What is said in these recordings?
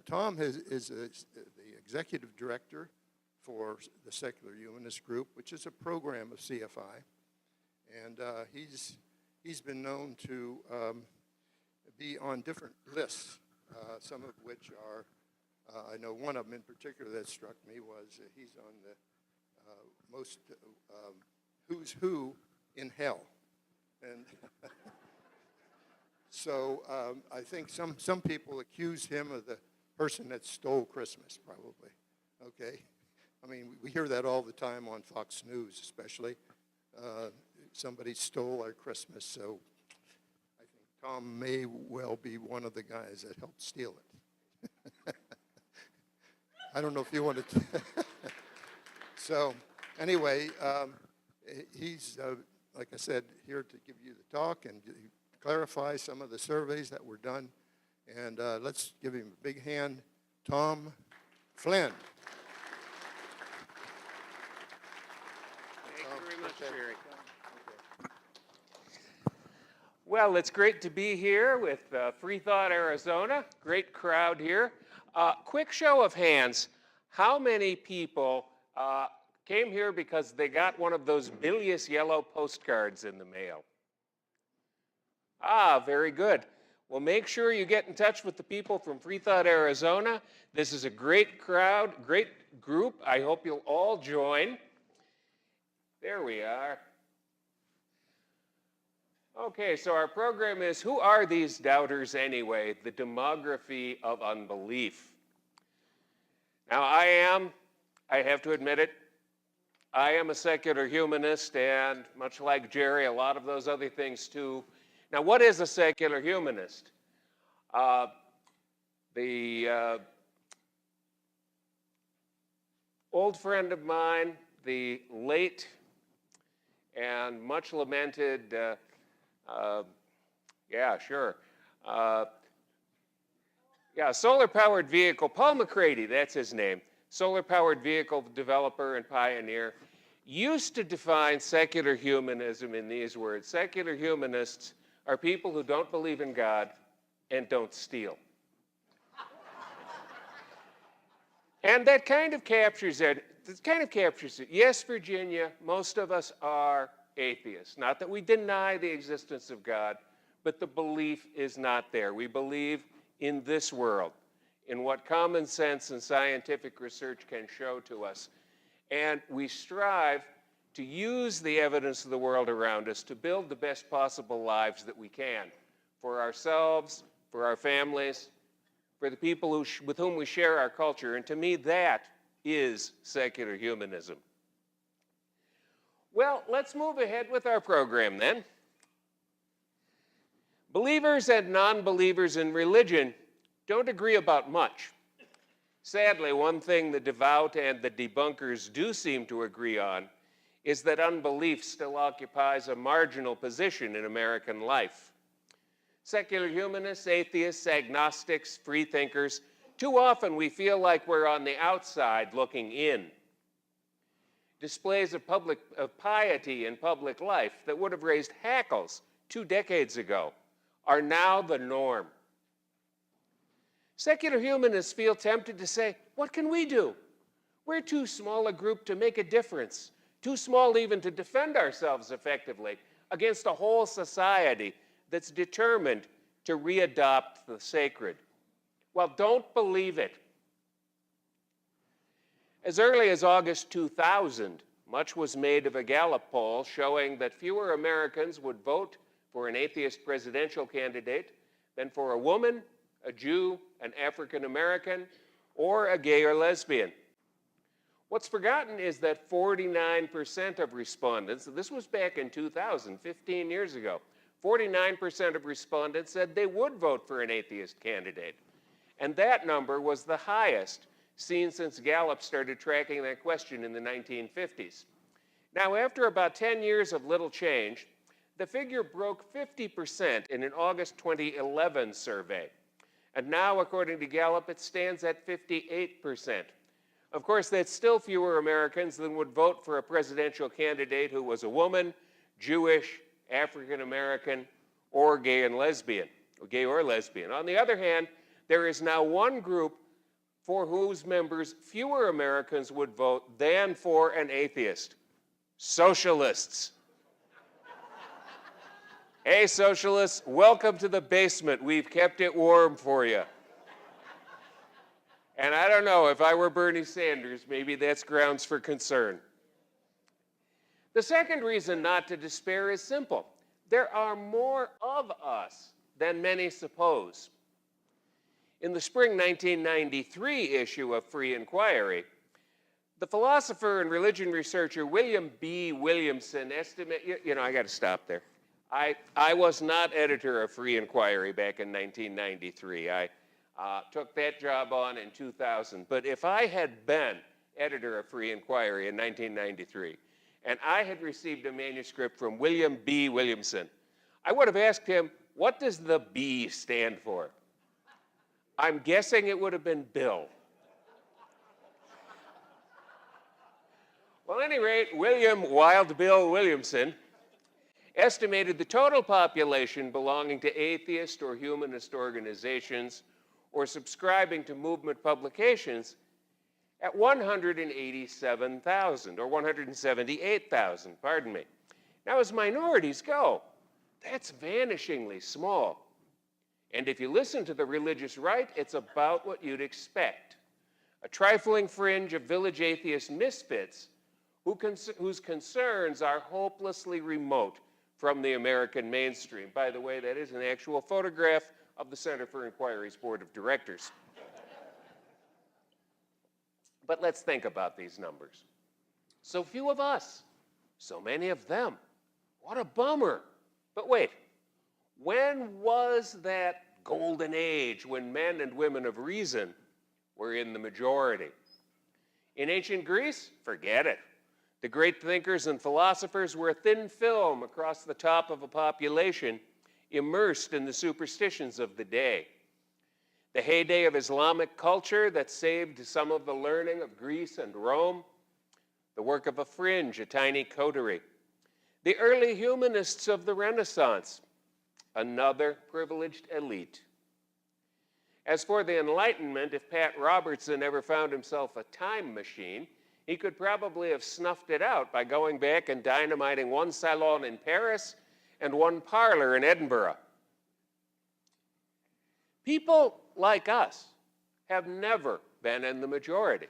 Tom is the executive director for the Secular Humanist Group, which is a program of CFI. And he's been known to be on different lists, some of which are, I know one of them in particular that struck me was he's on the most who's who in hell. And so I think some people accuse him of the person that stole Christmas, probably, okay? I mean, we hear that all the time on Fox News, especially. Somebody stole our Christmas, so I think Tom may well be one of the guys that helped steal it. I don't know if you want to. So anyway, he's, like I said, here to give you the talk and clarify some of the surveys that were done. And let's give him a big hand, Tom Flynn. Thank you very much, Jerry. Well, it's great to be here with Freethought, Arizona. Great crowd here. Quick show of hands. How many people came here because they got one of those bilious yellow postcards in the mail? Ah, very good. Well, make sure you get in touch with the people from Freethought, Arizona. This is a great crowd, great group. I hope you'll all join. There we are. Okay, so our program is, who are these doubters anyway? The Demography of Unbelief. Now, I have to admit it, I am a secular humanist, and much like Jerry, a lot of those other things too. Now, what is a secular humanist? The old friend of mine, the late and much lamented, solar-powered vehicle, Paul McCready, that's his name, solar-powered vehicle developer and pioneer, used to define secular humanism in these words. Secular humanists are people who don't believe in God and don't steal. And that kind of captures it. Yes, Virginia, most of us are atheists. Not that we deny the existence of God, but the belief is not there. We believe in this world, in what common sense and scientific research can show to us. And we strive to use the evidence of the world around us to build the best possible lives that we can for ourselves, for our families, for the people with whom we share our culture. And to me, that is secular humanism. Well, let's move ahead with our program then. Believers and non-believers in religion don't agree about much. Sadly, one thing the devout and the debunkers do seem to agree on is that unbelief still occupies a marginal position in American life. Secular humanists, atheists, agnostics, freethinkers, too often we feel like we're on the outside looking in. Displays of piety in public life that would have raised hackles 2 decades ago are now the norm. Secular humanists feel tempted to say, what can we do? We're too small a group to make a difference, too small even to defend ourselves effectively against a whole society that's determined to readopt the sacred. Well, don't believe it. As early as August 2000, much was made of a Gallup poll showing that fewer Americans would vote for an atheist presidential candidate than for a woman, a Jew, an African American, or a gay or lesbian. What's forgotten is that 49% of respondents, this was back in 2000, 15 years ago, 49% of respondents said they would vote for an atheist candidate. And that number was the highest seen since Gallup started tracking that question in the 1950s. Now, after about 10 years of little change, the figure broke 50% in an August 2011 survey. And now, according to Gallup, it stands at 58%. Of course, that's still fewer Americans than would vote for a presidential candidate who was a woman, Jewish, African American, or gay or lesbian. On the other hand, there is now one group for whose members fewer Americans would vote than for an atheist: socialists. Hey, socialists, welcome to the basement. We've kept it warm for you. And I don't know, if I were Bernie Sanders, maybe that's grounds for concern. The second reason not to despair is simple. There are more of us than many suppose. In the spring 1993 issue of Free Inquiry, the philosopher and religion researcher William B. Williamson estimated, I got to stop there. I was not editor of Free Inquiry back in 1993. I took that job on in 2000. But if I had been editor of Free Inquiry in 1993, and I had received a manuscript from William B. Williamson, I would have asked him, what does the B stand for? I'm guessing it would have been Bill. Well, at any rate, William Wild Bill Williamson estimated the total population belonging to atheist or humanist organizations or subscribing to movement publications at 187,000, or 178,000, pardon me. Now, as minorities go, that's vanishingly small. And if you listen to the religious right, it's about what you'd expect: a trifling fringe of village atheist misfits whose concerns are hopelessly remote from the American mainstream. By the way, that is an actual photograph of the Center for Inquiry's Board of Directors. But let's think about these numbers. So few of us, so many of them. What a bummer. But wait, when was that golden age when men and women of reason were in the majority? In ancient Greece? Forget it. The great thinkers and philosophers were a thin film across the top of a population immersed in the superstitions of the day. The heyday of Islamic culture that saved some of the learning of Greece and Rome, the work of a fringe, a tiny coterie. The early humanists of the Renaissance, another privileged elite. As for the Enlightenment, if Pat Robertson ever found himself a time machine, he could probably have snuffed it out by going back and dynamiting one salon in Paris and one parlor in Edinburgh. People like us have never been in the majority.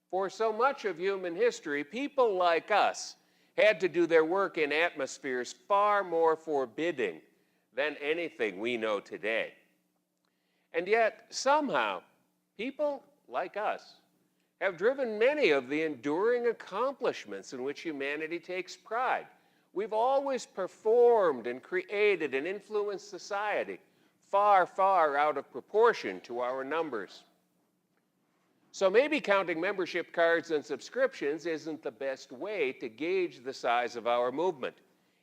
For so much of human history, people like us had to do their work in atmospheres far more forbidding than anything we know today. And yet, somehow, people like us have driven many of the enduring accomplishments in which humanity takes pride. We've always performed and created and influenced society far, far out of proportion to our numbers. So maybe counting membership cards and subscriptions isn't the best way to gauge the size of our movement.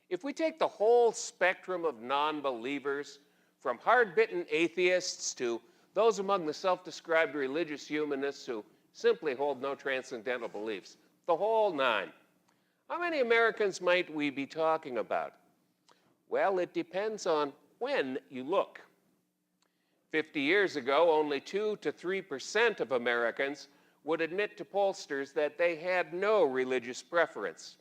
If we take the whole spectrum of non-believers, from hard-bitten atheists to those among the self-described religious humanists who simply hold no transcendental beliefs, the whole nine, how many Americans might we be talking about? Well, it depends on when you look. 50 years ago, only 2 to 3% of Americans would admit to pollsters that they had no religious preference.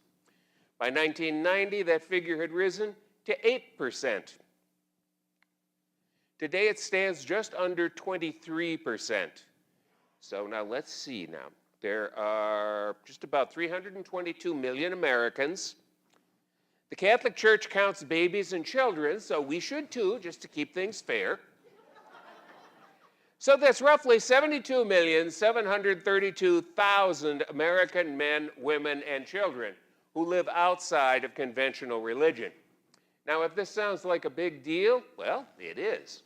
By 1990, that figure had risen to 8%. Today, it stands just under 23%. So now let's see now. There are just about 322 million Americans. The Catholic Church counts babies and children, so we should too, just to keep things fair. So that's roughly 72,732,000 American men, women, and children who live outside of conventional religion. Now, if this sounds like a big deal, well, it is.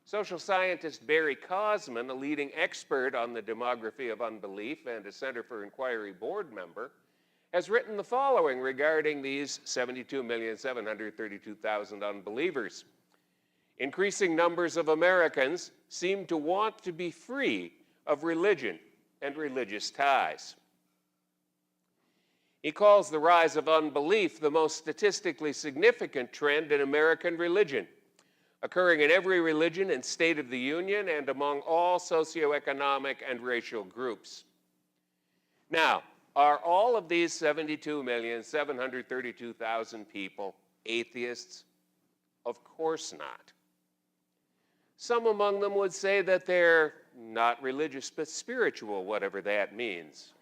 Social scientist Barry Cosman, a leading expert on the demography of unbelief and a Center for Inquiry board member, has written the following regarding these 72,732,000 unbelievers. Increasing numbers of Americans seem to want to be free of religion and religious ties. He calls the rise of unbelief the most statistically significant trend in American religion. occurring in every religion and state of the Union and among all socioeconomic and racial groups. Now, are all of these 72,732,000 people atheists? Of course not. Some among them would say that they're not religious but spiritual, whatever that means.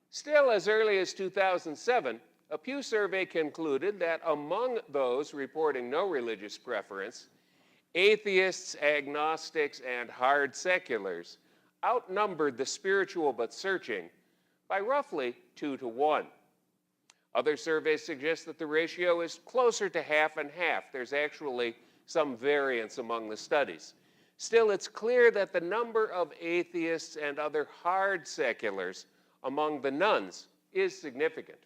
Still, as early as 2007, a Pew survey concluded that among those reporting no religious preference, atheists, agnostics, and hard seculars outnumbered the spiritual but searching by roughly 2 to 1. Other surveys suggest that the ratio is closer to half and half. There's actually some variance among the studies. Still, it's clear that the number of atheists and other hard seculars among the nuns is significant.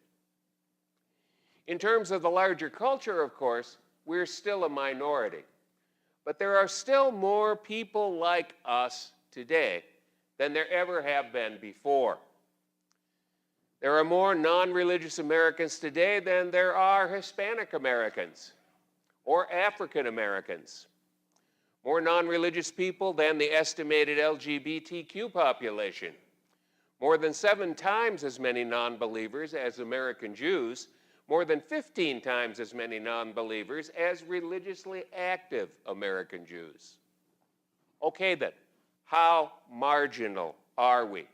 In terms of the larger culture, of course, we're still a minority. But there are still more people like us today than there ever have been before. There are more non-religious Americans today than there are Hispanic Americans or African Americans. More non-religious people than the estimated LGBTQ population. More than 7 times as many non-believers as American Jews. More than 15 times as many non-believers as religiously active American Jews. Okay then, how marginal are we?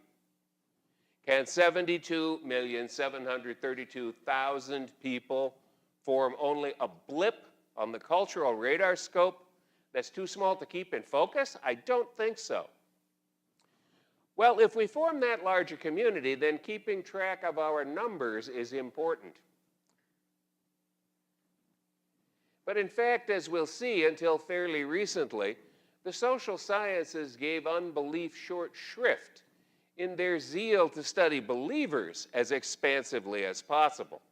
Can 72,732,000 people form only a blip on the cultural radar scope that's too small to keep in focus? I don't think so. Well, if we form that larger community, then keeping track of our numbers is important. But in fact, as we'll see, until fairly recently, the social sciences gave unbelief short shrift in their zeal to study believers as expansively as possible.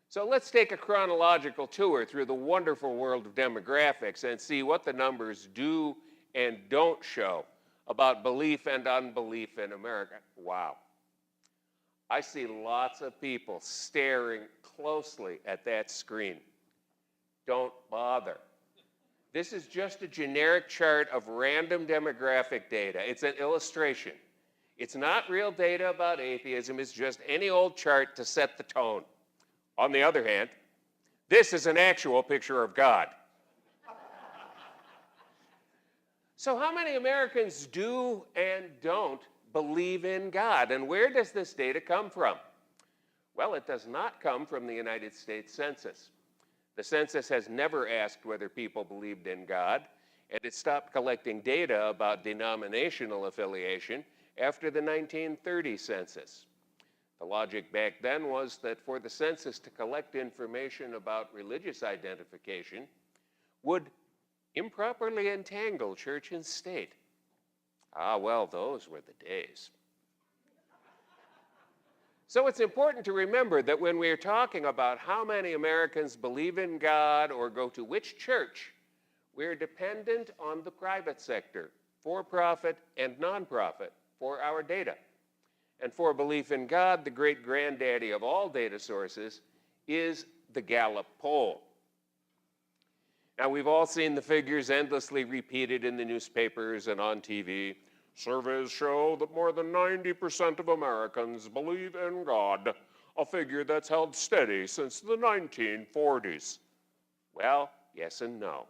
So let's take a chronological tour through the wonderful world of demographics and see what the numbers do and don't show about belief and unbelief in America. Wow. I see lots of people staring closely at that screen. Don't bother. This is just a generic chart of random demographic data. It's an illustration. It's not real data about atheism. It's just any old chart to set the tone. On the other hand, this is an actual picture of God. So how many Americans do and don't believe in God? And where does this data come from? Well, it does not come from the United States Census. The census has never asked whether people believed in God, and it stopped collecting data about denominational affiliation after the 1930 census. The logic back then was that for the census to collect information about religious identification would improperly entangle church and state. Ah, well, those were the days. So it's important to remember that when we're talking about how many Americans believe in God or go to which church, we're dependent on the private sector, for-profit and nonprofit, for our data. And for belief in God, the great granddaddy of all data sources is the Gallup poll. Now, we've all seen the figures endlessly repeated in the newspapers and on TV. Surveys show that more than 90% of Americans believe in God, a figure that's held steady since the 1940s. Well, yes and no.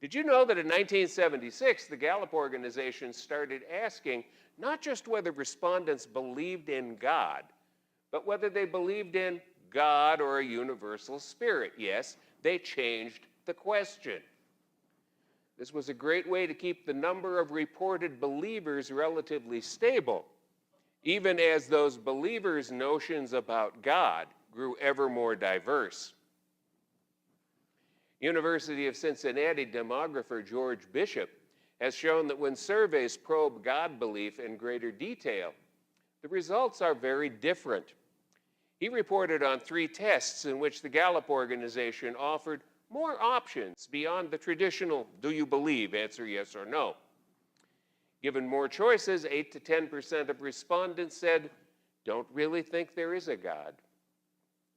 Did you know that in 1976, the Gallup organization started asking not just whether respondents believed in God, but whether they believed in God or a universal spirit? Yes, they changed the question. This was a great way to keep the number of reported believers relatively stable, even as those believers' notions about God grew ever more diverse. University of Cincinnati demographer George Bishop has shown that when surveys probe God belief in greater detail, the results are very different. He reported on 3 tests in which the Gallup organization offered more options beyond the traditional, do you believe, answer yes or no. Given more choices, 8 to 10% of respondents said, don't really think there is a God.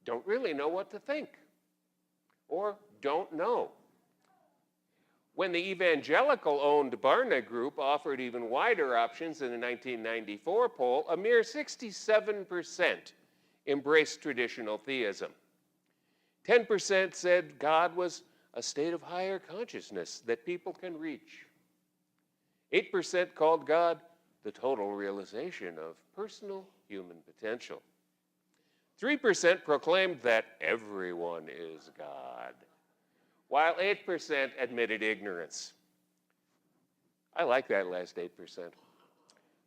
don't really know what to think or don't know. When the evangelical-owned Barna Group offered even wider options in the 1994 poll, a mere 67% embraced traditional theism. 10% said God was a state of higher consciousness that people can reach. 8% called God the total realization of personal human potential. 3% proclaimed that everyone is God, while 8% admitted ignorance. I like that last 8%.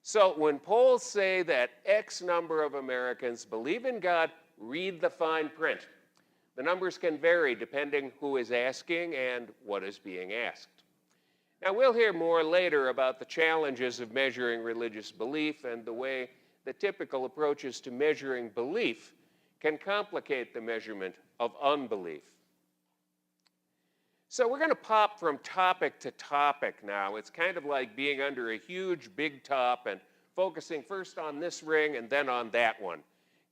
So when polls say that X number of Americans believe in God, read the fine print. The numbers can vary depending who is asking and what is being asked. Now, we'll hear more later about the challenges of measuring religious belief and the way the typical approaches to measuring belief can complicate the measurement of unbelief. So we're going to pop from topic to topic now. It's kind of like being under a huge big top and focusing first on this ring and then on that one.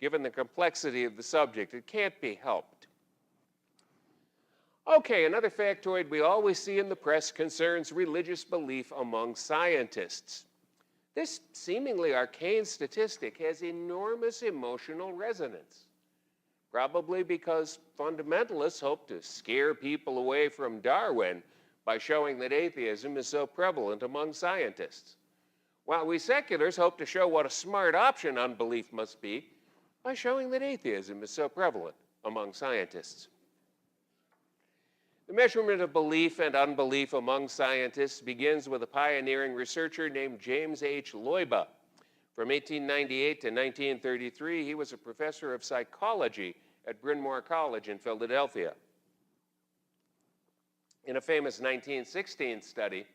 Given the complexity of the subject, it can't be helped. Okay, another factoid we always see in the press concerns religious belief among scientists. This seemingly arcane statistic has enormous emotional resonance, probably because fundamentalists hope to scare people away from Darwin by showing that atheism is so prevalent among scientists, while we seculars hope to show what a smart option unbelief must be by showing that atheism is so prevalent among scientists. The measurement of belief and unbelief among scientists begins with a pioneering researcher named James H. Loiba. From 1898 to 1933, he was a professor of psychology at Bryn Mawr College in Philadelphia. In a famous 1916 study,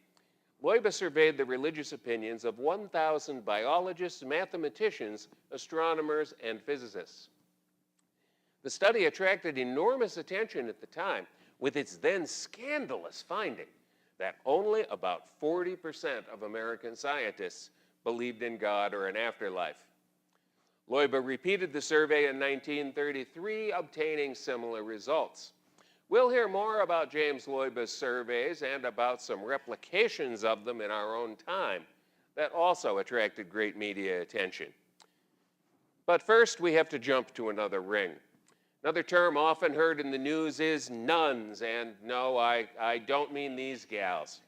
Loiba surveyed the religious opinions of 1,000 biologists, mathematicians, astronomers, and physicists. The study attracted enormous attention at the time, with its then scandalous finding that only about 40% of American scientists believed in God or an afterlife. Loiba repeated the survey in 1933, obtaining similar results. We'll hear more about James Loiba's surveys and about some replications of them in our own time that also attracted great media attention. But first, we have to jump to another ring. Another term often heard in the news is nuns, and no, I don't mean these gals.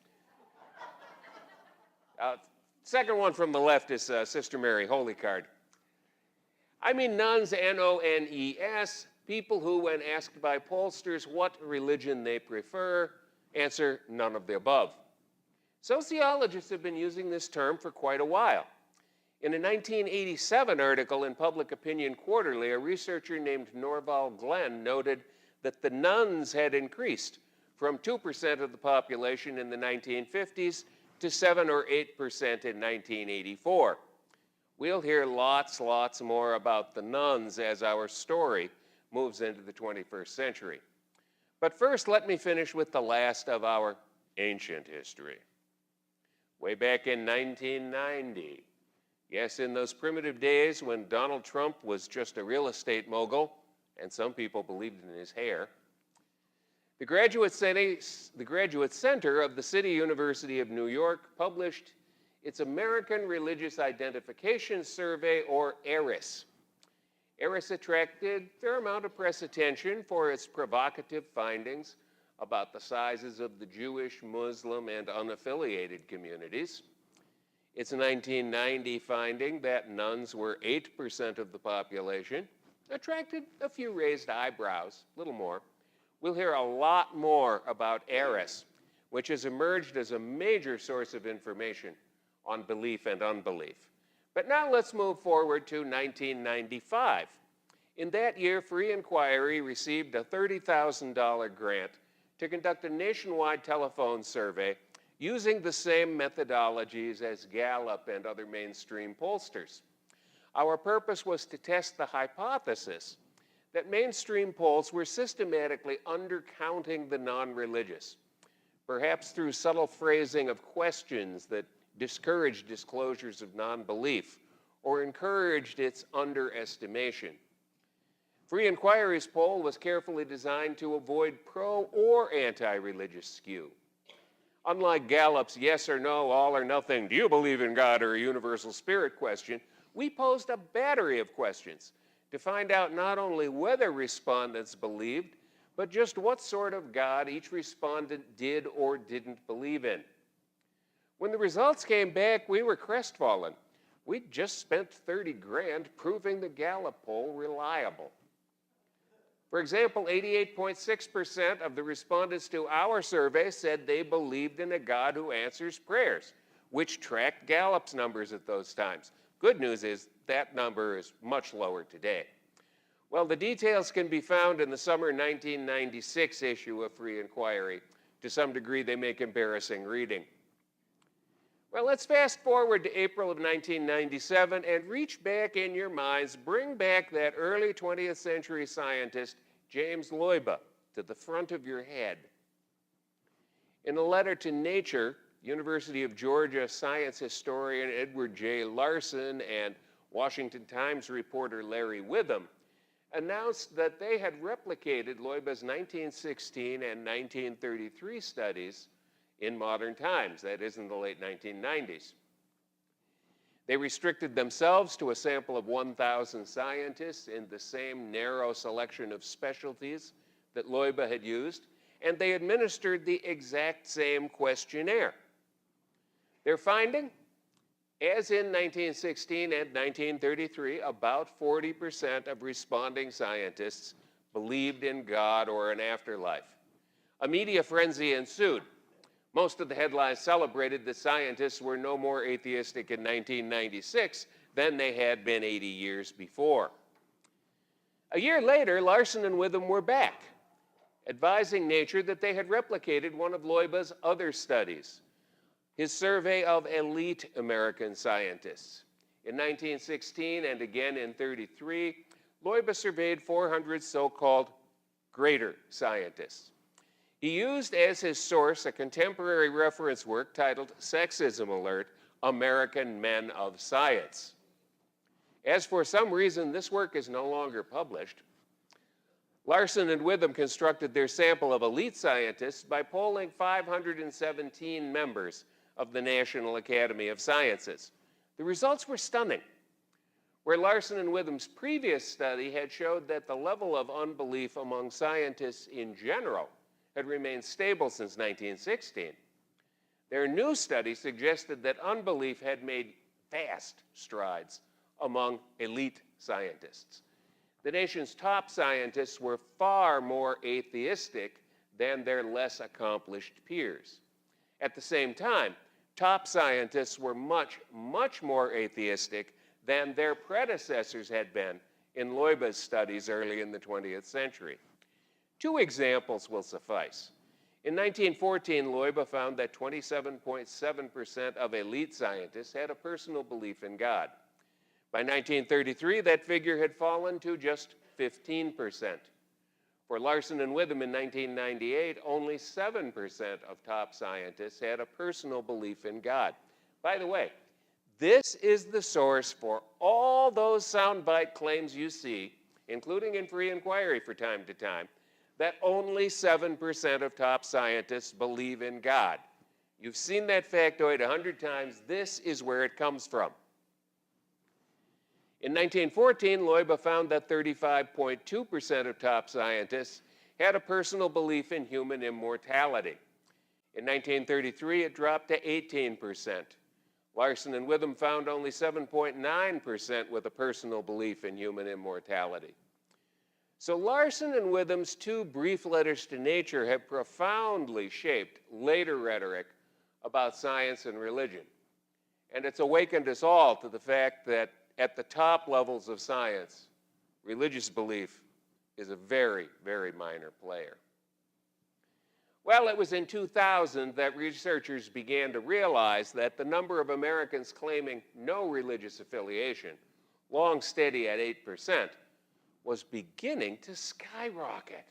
Second one from the left is Sister Mary, Holy Card. I mean nuns, N-O-N-E-S, people who, when asked by pollsters what religion they prefer, answer none of the above. Sociologists have been using this term for quite a while. In a 1987 article in Public Opinion Quarterly, a researcher named Norval Glenn noted that the nuns had increased from 2% of the population in the 1950s to 7 or 8% in 1984. We'll hear lots more about the nuns as our story moves into the 21st century. But first, let me finish with the last of our ancient history. Way back in 1990, yes, in those primitive days when Donald Trump was just a real estate mogul, and some people believed in his hair, the Graduate Center of the City University of New York published its American Religious Identification Survey, or ARIS. ARIS attracted a fair amount of press attention for its provocative findings about the sizes of the Jewish, Muslim, and unaffiliated communities. Its 1990 finding that nuns were 8% of the population attracted a few raised eyebrows, a little more. We'll hear a lot more about ARIS, which has emerged as a major source of information on belief and unbelief. But now let's move forward to 1995. In that year, Free Inquiry received a $30,000 grant to conduct a nationwide telephone survey using the same methodologies as Gallup and other mainstream pollsters. Our purpose was to test the hypothesis that mainstream polls were systematically undercounting the non-religious, perhaps through subtle phrasing of questions that discouraged disclosures of non-belief or encouraged its underestimation. Free Inquiry's poll was carefully designed to avoid pro or anti-religious skew. Unlike Gallup's yes or no, all or nothing, do you believe in God or a universal spirit question, we posed a battery of questions to find out not only whether respondents believed, but just what sort of God each respondent did or didn't believe in. When the results came back, we were crestfallen. We'd just spent 30 grand proving the Gallup poll reliable. For example, 88.6% of the respondents to our survey said they believed in a God who answers prayers, which tracked Gallup's numbers at those times. Good news is that number is much lower today. Well, the details can be found in the summer 1996 issue of Free Inquiry. To some degree, they make embarrassing reading. Well, let's fast forward to April of 1997 and reach back in your minds, bring back that early 20th century scientist, James Loiba, to the front of your head. In a letter to Nature, University of Georgia science historian Edward J. Larson and Washington Times reporter Larry Witham announced that they had replicated Loiba's 1916 and 1933 studies in modern times, that is, in the late 1990s. They restricted themselves to a sample of 1,000 scientists in the same narrow selection of specialties that Loiba had used, and they administered the exact same questionnaire. Their finding? As in 1916 and 1933, about 40% of responding scientists believed in God or an afterlife. A media frenzy ensued. Most of the headlines celebrated that scientists were no more atheistic in 1996 than they had been 80 years before. A year later, Larson and Witham were back, advising Nature that they had replicated one of Loiba's other studies, his survey of elite American scientists. In 1916 and again in 1933, Loiba surveyed 400 so-called greater scientists. He used as his source a contemporary reference work titled Sexism Alert, American Men of Science. As for some reason this work is no longer published, Larson and Witham constructed their sample of elite scientists by polling 517 members of the National Academy of Sciences. The results were stunning. Where Larson and Witham's previous study had showed that the level of unbelief among scientists in general had remained stable since 1916. Their new study suggested that unbelief had made vast strides among elite scientists. The nation's top scientists were far more atheistic than their less accomplished peers. At the same time, top scientists were much, much more atheistic than their predecessors had been in Loiba's studies early in the 20th century. Two examples will suffice. In 1914, Loiba found that 27.7% of elite scientists had a personal belief in God. By 1933, that figure had fallen to just 15%. For Larson and Witham in 1998, only 7% of top scientists had a personal belief in God. By the way, this is the source for all those soundbite claims you see, including in Free Inquiry from time to time, that only 7% of top scientists believe in God. You've seen that factoid 100 times. This is where it comes from. In 1914, Loiba found that 35.2% of top scientists had a personal belief in human immortality. In 1933, it dropped to 18%. Larson and Witham found only 7.9% with a personal belief in human immortality. So Larson and Witham's two brief letters to Nature have profoundly shaped later rhetoric about science and religion. And it's awakened us all to the fact that at the top levels of science, religious belief is a very, very minor player. Well, it was in 2000 that researchers began to realize that the number of Americans claiming no religious affiliation, long steady at 8%, was beginning to skyrocket.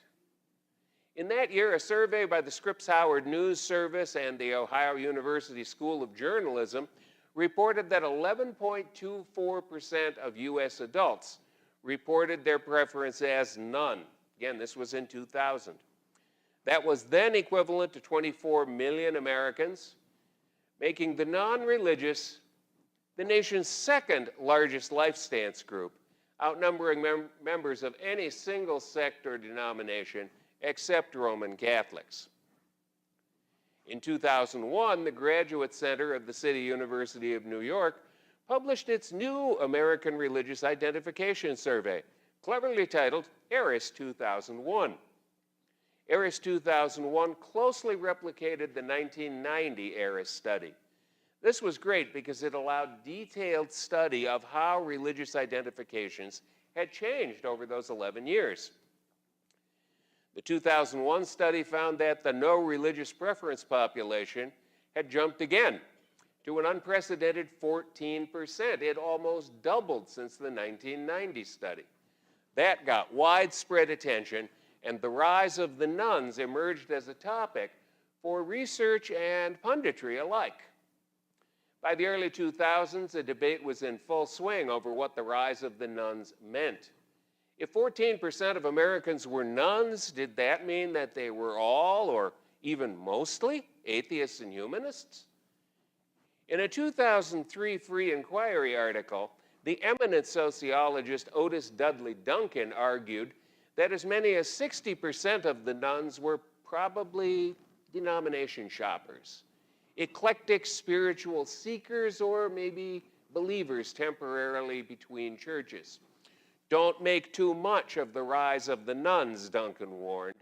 In that year, a survey by the Scripps Howard News Service and the Ohio University School of Journalism reported that 11.24% of U.S. adults reported their preference as none. Again, this was in 2000. That was then equivalent to 24 million Americans, making the non-religious the nation's second largest life stance group, outnumbering members of any single sect or denomination except Roman Catholics. In 2001, the Graduate Center of the City University of New York published its new American Religious Identification Survey, cleverly titled ARIS 2001. ARIS 2001 closely replicated the 1990 ARIS study. This was great because it allowed detailed study of how religious identifications had changed over those 11 years. The 2001 study found that the no religious preference population had jumped again to an unprecedented 14%. It almost doubled since the 1990 study. That got widespread attention, and the rise of the nuns emerged as a topic for research and punditry alike. By the early 2000s, a debate was in full swing over what the rise of the nuns meant. If 14% of Americans were nuns, did that mean that they were all, or even mostly, atheists and humanists? In a 2003 Free Inquiry article, the eminent sociologist Otis Dudley Duncan argued that as many as 60% of the nuns were probably denomination shoppers, eclectic spiritual seekers, or maybe believers temporarily between churches. Don't make too much of the rise of the nuns, Duncan warned.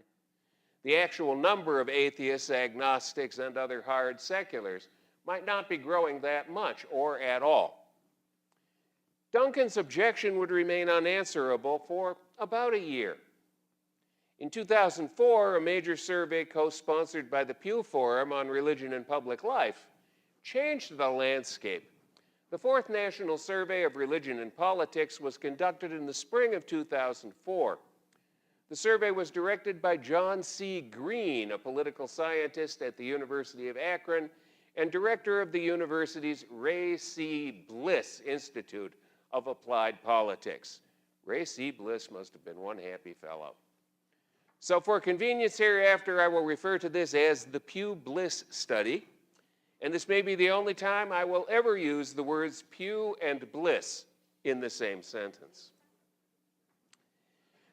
The actual number of atheists, agnostics, and other hard seculars might not be growing that much or at all. Duncan's objection would remain unanswerable for about a year. In 2004, a major survey co-sponsored by the Pew Forum on Religion and Public Life changed the landscape. The fourth National Survey of Religion and Politics was conducted in the spring of 2004. The survey was directed by John C. Green, a political scientist at the University of Akron and director of the university's Ray C. Bliss Institute of Applied Politics. Ray C. Bliss must have been one happy fellow. So for convenience hereafter, I will refer to this as the Pew Bliss study, and this may be the only time I will ever use the words Pew and Bliss in the same sentence.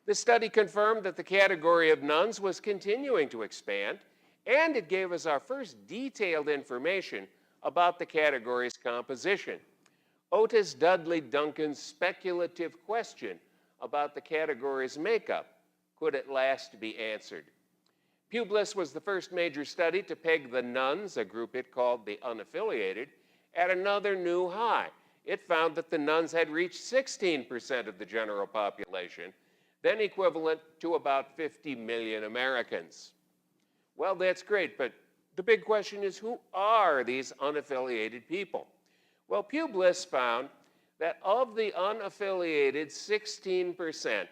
This study confirmed that the category of nuns was continuing to expand, and it gave us our first detailed information about the category's composition. Otis Dudley Duncan's speculative question about the category's makeup could at last be answered. Pew Bliss was the first major study to peg the nuns, a group it called the unaffiliated, at another new high. It found that the nuns had reached 16% of the general population, then equivalent to about 50 million Americans. Well, that's great, but the big question is, who are these unaffiliated people? Well, Pew Bliss found that of the unaffiliated 16%,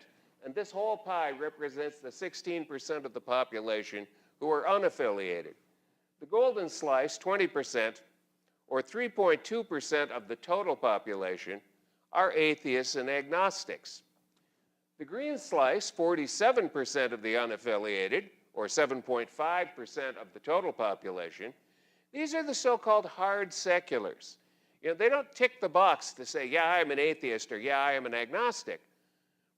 and this whole pie represents the 16% of the population who are unaffiliated. The golden slice, 20%, or 3.2% of the total population, are atheists and agnostics. The green slice, 47% of the unaffiliated, or 7.5% of the total population, these are the so-called hard seculars. You know, they don't tick the box to say, yeah, I'm an atheist, or yeah, I am an agnostic.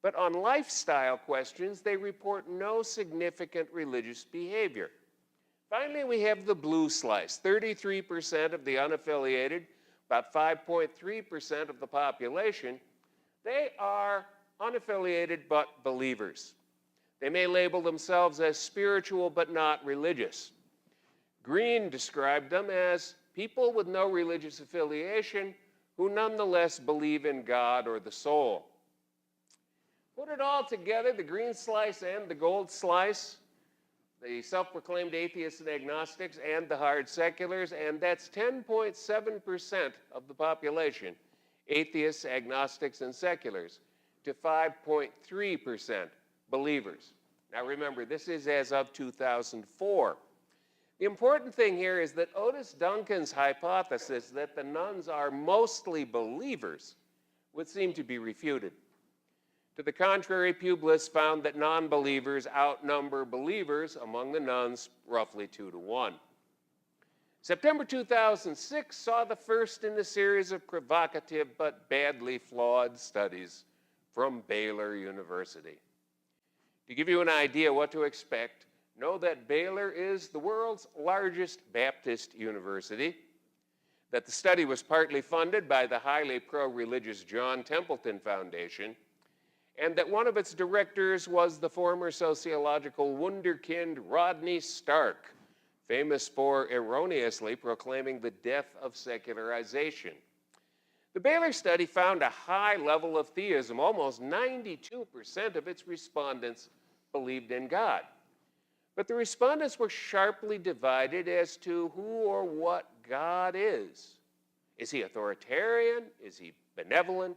But on lifestyle questions, they report no significant religious behavior. Finally, we have the blue slice, 33% of the unaffiliated, about 5.3% of the population. They are unaffiliated but believers. They may label themselves as spiritual but not religious. Green described them as people with no religious affiliation who nonetheless believe in God or the soul. Put it all together, the green slice and the gold slice, the self-proclaimed atheists and agnostics and the hard seculars, and that's 10.7% of the population, atheists, agnostics, and seculars, to 5.3% believers. Now remember, this is as of 2004. The important thing here is that Otis Duncan's hypothesis that the nuns are mostly believers would seem to be refuted. To the contrary, Publius found that non-believers outnumber believers among the nuns roughly 2 to 1. September 2006 saw the first in a series of provocative but badly flawed studies from Baylor University. To give you an idea what to expect, know that Baylor is the world's largest Baptist university, that the study was partly funded by the highly pro-religious John Templeton Foundation, and that one of its directors was the former sociological wunderkind Rodney Stark, famous for erroneously proclaiming the death of secularization. The Baylor study found a high level of theism. Almost 92% of its respondents believed in God. But the respondents were sharply divided as to who or what God is. Is he authoritarian? Is he benevolent?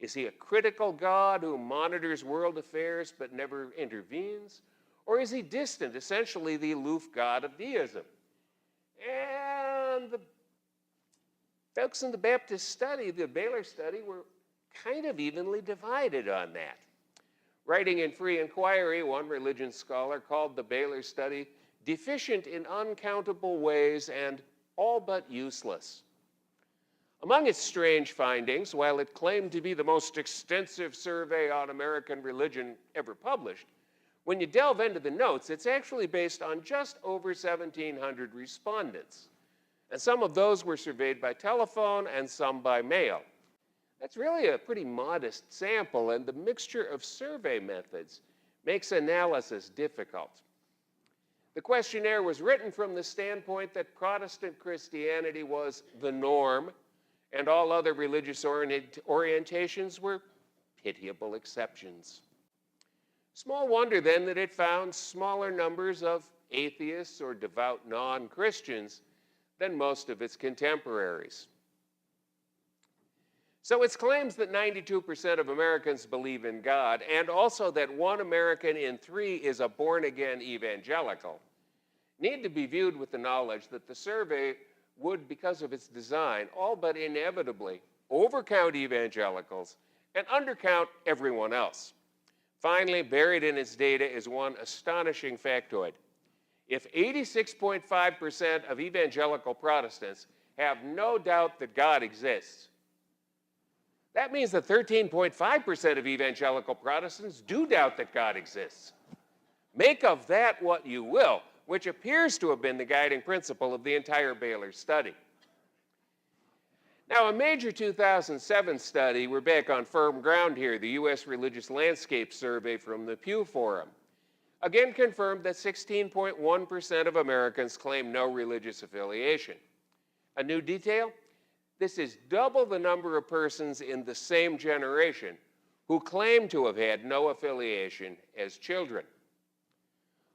Is he a critical God who monitors world affairs but never intervenes? Or is he distant, essentially the aloof God of deism? And the folks in the Baptist study, the Baylor study, were kind of evenly divided on that. Writing in Free Inquiry, one religion scholar called the Baylor study deficient in uncountable ways and all but useless. Among its strange findings, while it claimed to be the most extensive survey on American religion ever published, when you delve into the notes, it's actually based on just over 1,700 respondents. And some of those were surveyed by telephone and some by mail. That's really a pretty modest sample, and the mixture of survey methods makes analysis difficult. The questionnaire was written from the standpoint that Protestant Christianity was the norm, and all other religious orientations were pitiable exceptions. Small wonder, then, that it found smaller numbers of atheists or devout non-Christians than most of its contemporaries. So its claims that 92% of Americans believe in God, and also that 1 American in 3 is a born-again evangelical, need to be viewed with the knowledge that the survey would, because of its design, all but inevitably overcount evangelicals and undercount everyone else. Finally, buried in its data is one astonishing factoid. If 86.5% of evangelical Protestants have no doubt that God exists, that means that 13.5% of evangelical Protestants do doubt that God exists. Make of that what you will, which appears to have been the guiding principle of the entire Baylor study. Now, a major 2007 study, we're back on firm ground here, the U.S. Religious Landscape Survey from the Pew Forum, again confirmed that 16.1% of Americans claim no religious affiliation. A new detail? This is double the number of persons in the same generation who claim to have had no affiliation as children.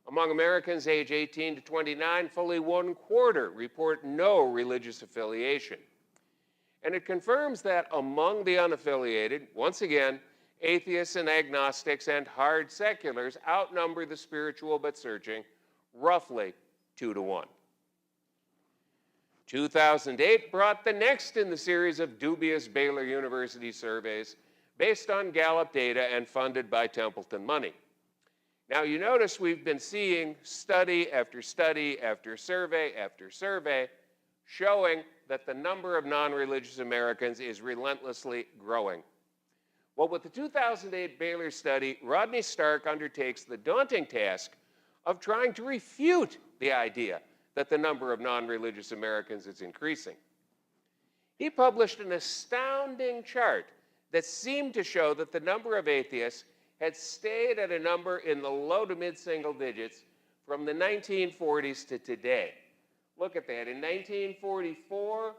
Among Americans age 18 to 29, fully 1/4 report no religious affiliation. And it confirms that among the unaffiliated, once again, atheists and agnostics and hard seculars outnumber the spiritual but searching roughly 2 to 1. 2008 brought the next in the series of dubious Baylor University surveys based on Gallup data and funded by Templeton money. Now, you notice we've been seeing study after study after survey showing that the number of non-religious Americans is relentlessly growing. Well, with the 2008 Baylor study, Rodney Stark undertakes the daunting task of trying to refute the idea that the number of non-religious Americans is increasing. He published an astounding chart that seemed to show that the number of atheists had stayed at a number in the low to mid-single digits from the 1940s to today. Look at that. In 1944,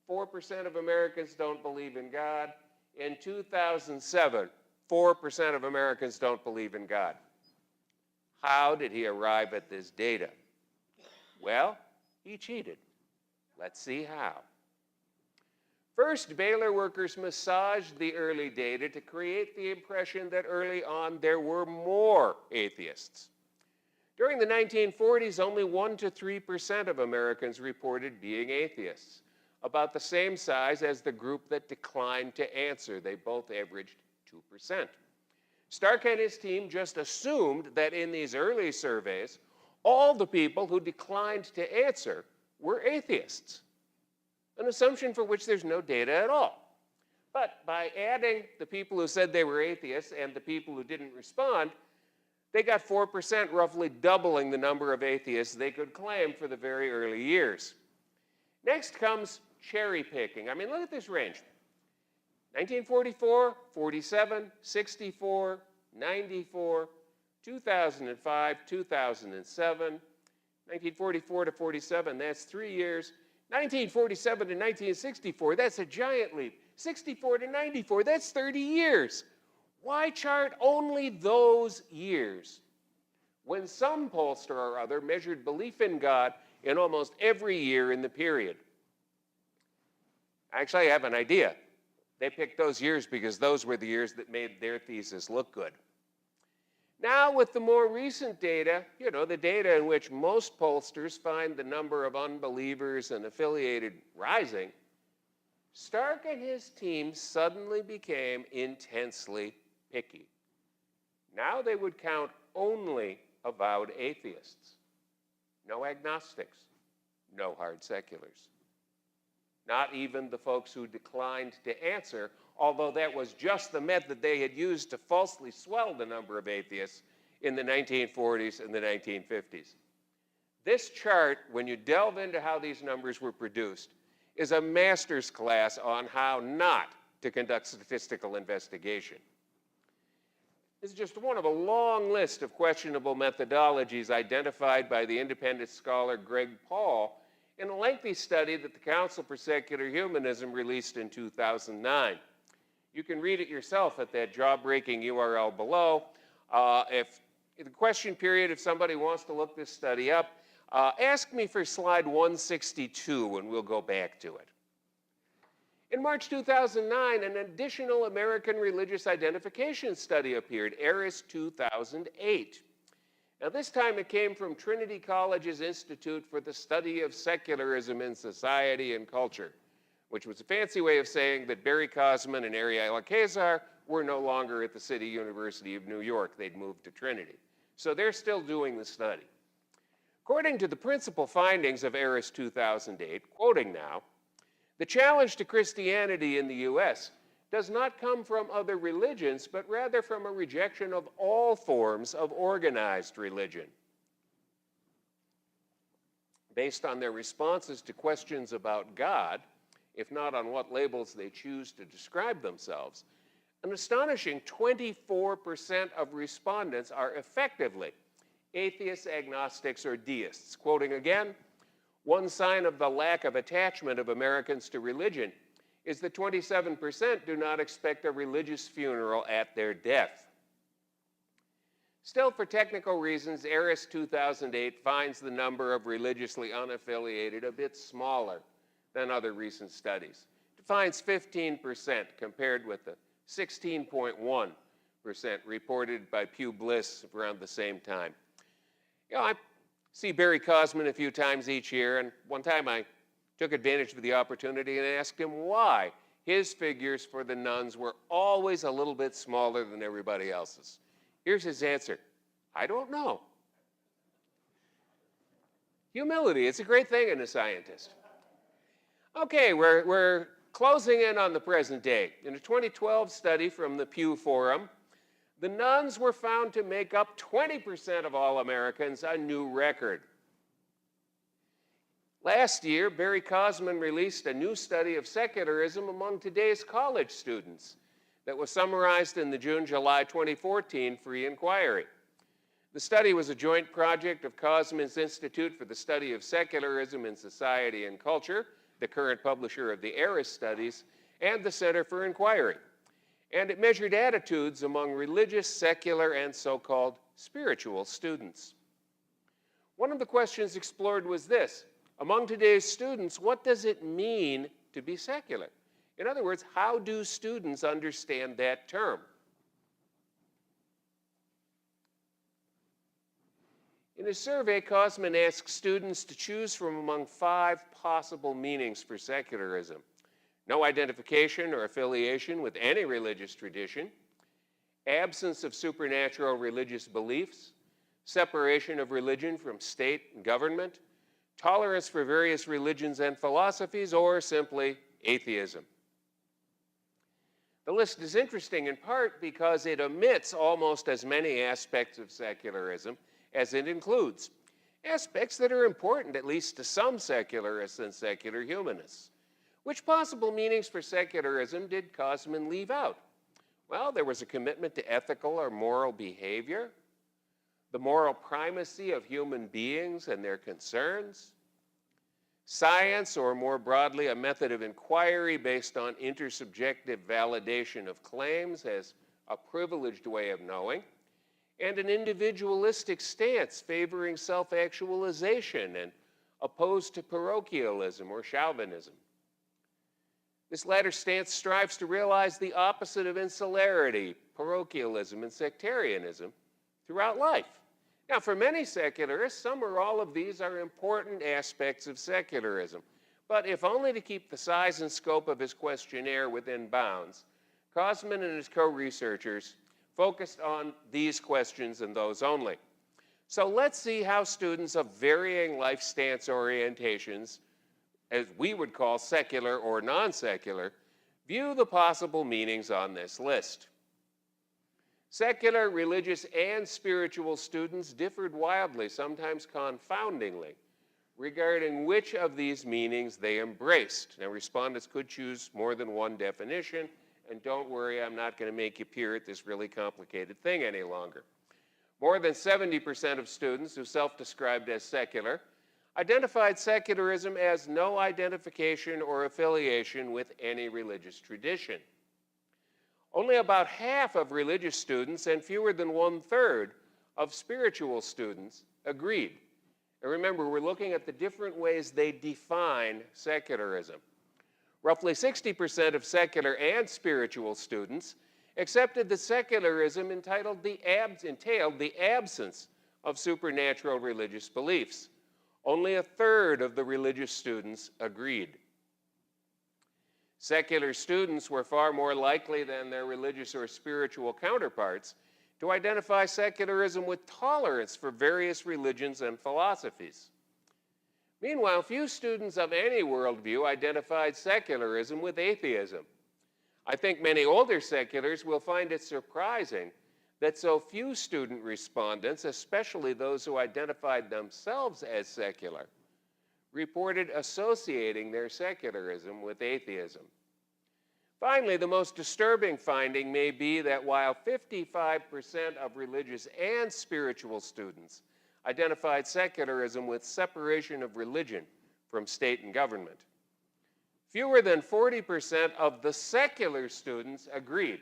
4% of Americans don't believe in God. In 2007, 4% of Americans don't believe in God. How did he arrive at this data? Well, he cheated. Let's see how. First, Baylor workers massaged the early data to create the impression that early on there were more atheists. During the 1940s, only 1 to 3% of Americans reported being atheists, about the same size as the group that declined to answer. They both averaged 2%. Stark and his team just assumed that in these early surveys, all the people who declined to answer were atheists, an assumption for which there's no data at all. But by adding the people who said they were atheists and the people who didn't respond, they got 4%, roughly doubling the number of atheists they could claim for the very early years. Next comes cherry picking. I mean, look at this range. 1944, 47, 64, 94, 2005, 2007, 1944 to 47, that's 3 years. 1947 to 1964, that's a giant leap. 64 to 94, that's 30 years. Why chart only those years when some pollster or other measured belief in God in almost every year in the period? Actually, I have an idea. They picked those years because those were the years that made their thesis look good. Now, with the more recent data, the data in which most pollsters find the number of unbelievers and affiliated rising, Stark and his team suddenly became intensely picky. Now they would count only avowed atheists, no agnostics, no hard seculars. Not even the folks who declined to answer, although that was just the method they had used to falsely swell the number of atheists in the 1940s and the 1950s. This chart, when you delve into how these numbers were produced, is a master's class on how not to conduct statistical investigation. This is just one of a long list of questionable methodologies identified by the independent scholar Greg Paul in a lengthy study that the Council for Secular Humanism released in 2009. You can read it yourself at that jaw-breaking URL below. If in the question period, if somebody wants to look this study up, ask me for slide 162 and we'll go back to it. In March 2009, an additional American religious identification study appeared, ARIS 2008. Now, this time it came from Trinity College's Institute for the Study of Secularism in Society and Culture, which was a fancy way of saying that Barry Cosman and Ariel Alcazar were no longer at the City University of New York. They'd moved to Trinity. So they're still doing the study. According to the principal findings of ARIS 2008, quoting now, the challenge to Christianity in the U.S. does not come from other religions, but rather from a rejection of all forms of organized religion. Based on their responses to questions about God, if not on what labels they choose to describe themselves, an astonishing 24% of respondents are effectively atheists, agnostics, or deists. Quoting again, one sign of the lack of attachment of Americans to religion is that 27% do not expect a religious funeral at their death. Still, for technical reasons, ARIS 2008 finds the number of religiously unaffiliated a bit smaller than other recent studies. It finds 15% compared with the 16.1% reported by Pew Bliss around the same time. I see Barry Cosman a few times each year, and one time I took advantage of the opportunity and asked him why his figures for the nuns were always a little bit smaller than everybody else's. Here's his answer: I don't know. Humility, it's a great thing in a scientist. Okay, we're closing in on the present day. In a 2012 study from the Pew Forum, the nuns were found to make up 20% of all Americans, a new record. Last year, Barry Cosman released a new study of secularism among today's college students that was summarized in the June-July 2014 Free Inquiry. The study was a joint project of Cosman's Institute for the Study of Secularism in Society and Culture, the current publisher of the ARIS studies, and the Center for Inquiry. And it measured attitudes among religious, secular, and so-called spiritual students. One of the questions explored was this: among today's students, what does it mean to be secular? In other words, how do students understand that term? In his survey, Cosman asked students to choose from among 5 possible meanings for secularism: no identification or affiliation with any religious tradition, absence of supernatural religious beliefs, separation of religion from state and government, tolerance for various religions and philosophies, or simply atheism. The list is interesting in part because it omits almost as many aspects of secularism as it includes, aspects that are important at least to some secularists and secular humanists. Which possible meanings for secularism did Cosman leave out? Well, there was a commitment to ethical or moral behavior, the moral primacy of human beings and their concerns, science, or more broadly, a method of inquiry based on intersubjective validation of claims as a privileged way of knowing, and an individualistic stance favoring self-actualization and opposed to parochialism or chauvinism. This latter stance strives to realize the opposite of insularity, parochialism, and sectarianism throughout life. Now, for many secularists, some or all of these are important aspects of secularism, but if only to keep the size and scope of his questionnaire within bounds, Cosman and his co-researchers focused on these questions and those only. So let's see how students of varying life stance orientations, as we would call secular or non-secular, view the possible meanings on this list. Secular, religious, and spiritual students differed wildly, sometimes confoundingly, regarding which of these meanings they embraced. Now, respondents could choose more than one definition, and don't worry, I'm not going to make you peer at this really complicated thing any longer. More than 70% of students who self-described as secular identified secularism as no identification or affiliation with any religious tradition. Only about half of religious students and fewer than 1/3 of spiritual students agreed. And remember, we're looking at the different ways they define secularism. Roughly 60% of secular and spiritual students accepted that secularism entailed the absence of supernatural religious beliefs. Only 1/3 of the religious students agreed. Secular students were far more likely than their religious or spiritual counterparts to identify secularism with tolerance for various religions and philosophies. Meanwhile, few students of any worldview identified secularism with atheism. I think many older seculars will find it surprising that so few student respondents, especially those who identified themselves as secular, reported associating their secularism with atheism. Finally, the most disturbing finding may be that while 55% of religious and spiritual students identified secularism with separation of religion from state and government, fewer than 40% of the secular students agreed.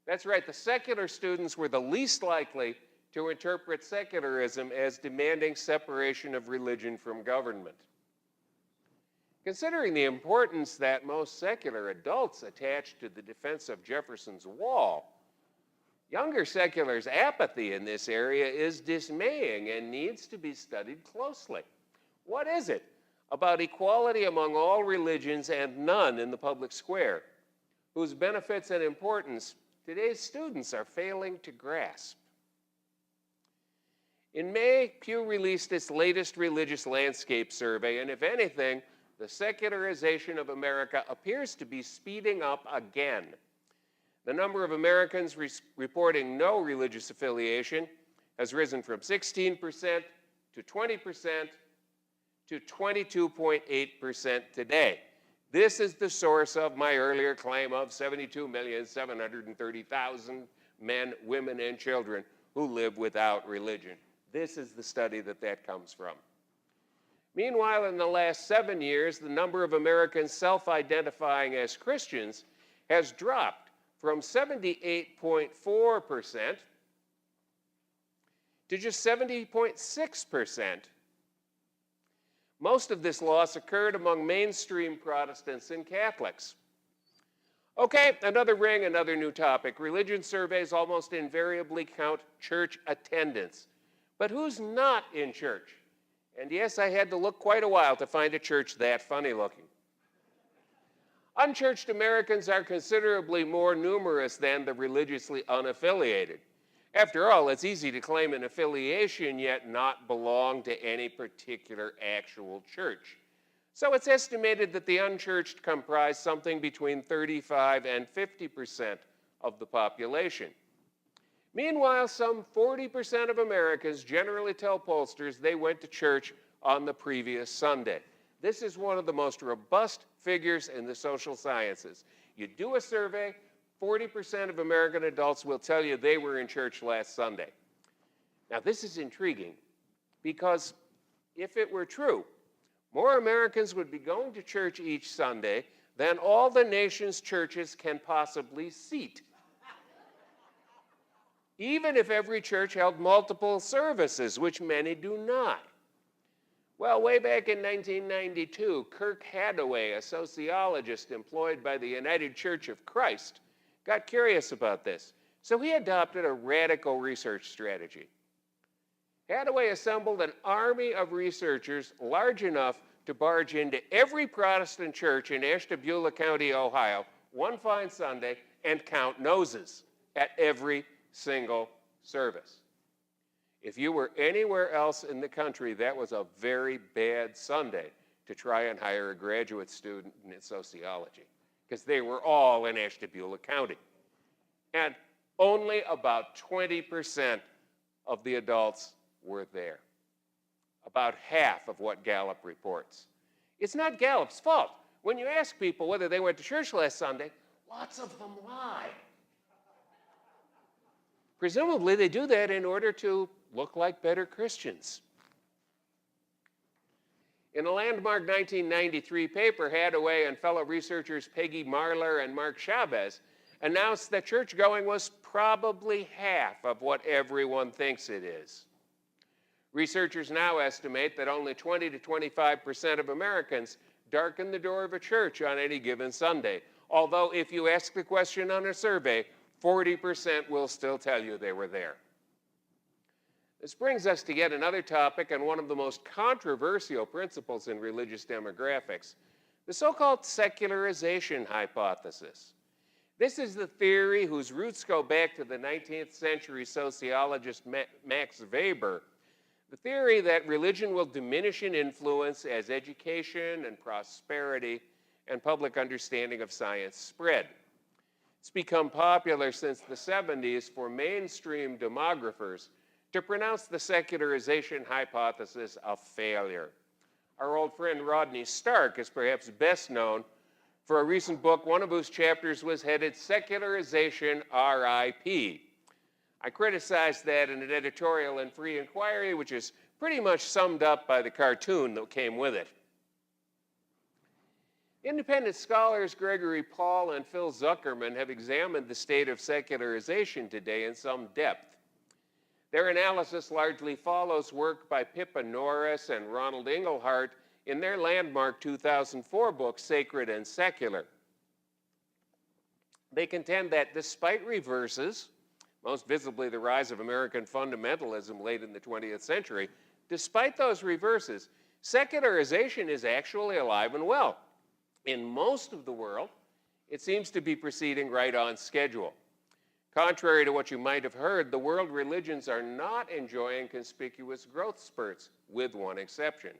That's right, the secular students were the least likely to interpret secularism as demanding separation of religion from government. Considering the importance that most secular adults attach to the defense of Jefferson's wall, younger seculars' apathy in this area is dismaying and needs to be studied closely. What is it about equality among all religions and none in the public square, whose benefits and importance today's students are failing to grasp? In May, Pew released its latest religious landscape survey, and if anything, the secularization of America appears to be speeding up again. The number of Americans reporting no religious affiliation has risen from 16% to 20% to 22.8% today. This is the source of my earlier claim of 72,730,000 men, women, and children who live without religion. This is the study that comes from. Meanwhile, in the last 7 years, the number of Americans self-identifying as Christians has dropped from 78.4% to just 70.6%. Most of this loss occurred among mainstream Protestants and Catholics. Okay, another ring, another new topic. Religion surveys almost invariably count church attendance. But who's not in church? And yes, I had to look quite a while to find a church that funny looking. Unchurched Americans are considerably more numerous than the religiously unaffiliated. After all, it's easy to claim an affiliation yet not belong to any particular actual church. So it's estimated that the unchurched comprise something between 35 and 50% of the population. Meanwhile, some 40% of Americans generally tell pollsters they went to church on the previous Sunday. This is one of the most robust figures in the social sciences. You do a survey, 40% of American adults will tell you they were in church last Sunday. Now, this is intriguing because if it were true, more Americans would be going to church each Sunday than all the nation's churches can possibly seat. Even if every church held multiple services, which many do not. Well, way back in 1992, Kirk Hadaway, a sociologist employed by the United Church of Christ, got curious about this. So he adopted a radical research strategy. Hadaway assembled an army of researchers large enough to barge into every Protestant church in Ashtabula County, Ohio, one fine Sunday, and count noses at every single service. If you were anywhere else in the country, that was a very bad Sunday to try and hire a graduate student in sociology, because they were all in Ashtabula County. And only about 20% of the adults were there. About half of what Gallup reports. It's not Gallup's fault. When you ask people whether they went to church last Sunday, lots of them lie. Presumably, they do that in order to look like better Christians. In a landmark 1993 paper, Hadaway and fellow researchers Peggy Marler and Mark Chavez announced that church-going was probably half of what everyone thinks it is. Researchers now estimate that only 20 to 25% of Americans darken the door of a church on any given Sunday, although if you ask the question on a survey, 40% will still tell you they were there. This brings us to yet another topic and one of the most controversial principles in religious demographics, the so-called secularization hypothesis. This is the theory whose roots go back to the 19th century sociologist Max Weber, the theory that religion will diminish in influence as education and prosperity and public understanding of science spread. It's become popular since the 70s for mainstream demographers to pronounce the secularization hypothesis a failure. Our old friend Rodney Stark is perhaps best known for a recent book, one of whose chapters was headed Secularization RIP. I criticized that in an editorial in Free Inquiry, which is pretty much summed up by the cartoon that came with it. Independent scholars Gregory Paul and Phil Zuckerman have examined the state of secularization today in some depth. Their analysis largely follows work by Pippa Norris and Ronald Inglehart in their landmark 2004 book, Sacred and Secular. They contend that despite reverses, most visibly the rise of American fundamentalism late in the 20th century, despite those reverses, secularization is actually alive and well. In most of the world, it seems to be proceeding right on schedule. Contrary to what you might have heard, the world religions are not enjoying conspicuous growth spurts, with one exception.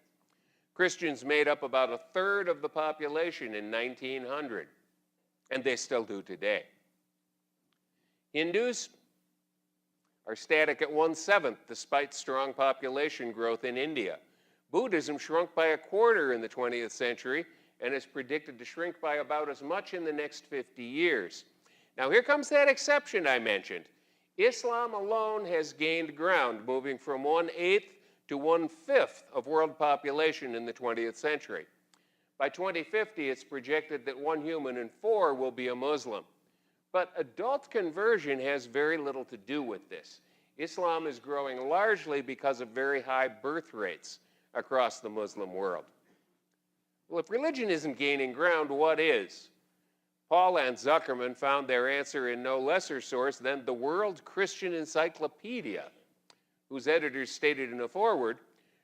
Christians made up about a third of the population in 1900, and they still do today. Hindus are static at 1/7, despite strong population growth in India. Buddhism shrunk by a quarter in the 20th century, and is predicted to shrink by about as much in the next 50 years. Now here comes that exception I mentioned. Islam alone has gained ground, moving from 1/8 to 1/5 of world population in the 20th century. By 2050, it's projected that 1 human in 4 will be a Muslim. But adult conversion has very little to do with this. Islam is growing largely because of very high birth rates across the Muslim world. Well, if religion isn't gaining ground, what is? Paul and Zuckerman found their answer in no lesser source than the World Christian Encyclopedia, whose editors stated in a foreword,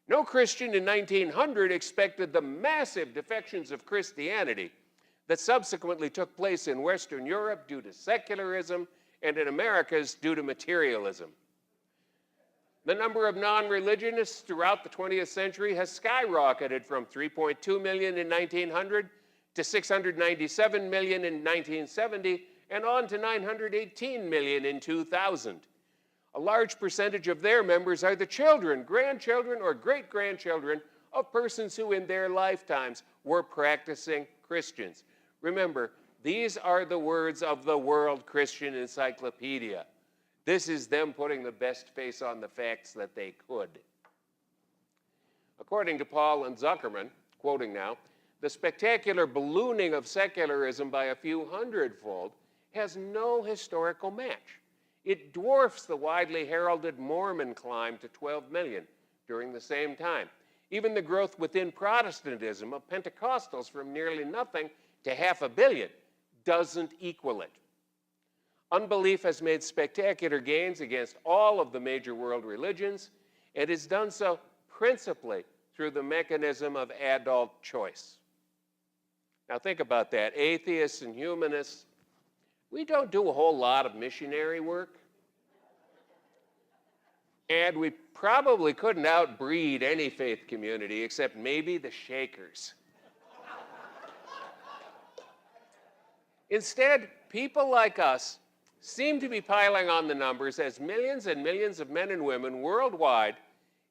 "No Christian in 1900 expected the massive defections of Christianity that subsequently took place in Western Europe due to secularism and in Americas due to materialism. The number of non-religionists throughout the 20th century has skyrocketed from 3.2 million in 1900 to 697 million in 1970 and on to 918 million in 2000. A large percentage of their members are the children, grandchildren, or great-grandchildren of persons who in their lifetimes were practicing Christians. Remember, these are the words of the World Christian Encyclopedia. This is them putting the best face on the facts that they could. According to Paul and Zuckerman, quoting now, the spectacular ballooning of secularism by a few hundredfold has no historical match. It dwarfs the widely heralded Mormon climb to 12 million during the same time. Even the growth within Protestantism of Pentecostals from nearly nothing to 500 million doesn't equal it. Unbelief has made spectacular gains against all of the major world religions, and has done so principally through the mechanism of adult choice. Now think about that. Atheists and humanists, we don't do a whole lot of missionary work. And we probably couldn't outbreed any faith community except maybe the Shakers. Instead, people like us seem to be piling on the numbers as millions and millions of men and women worldwide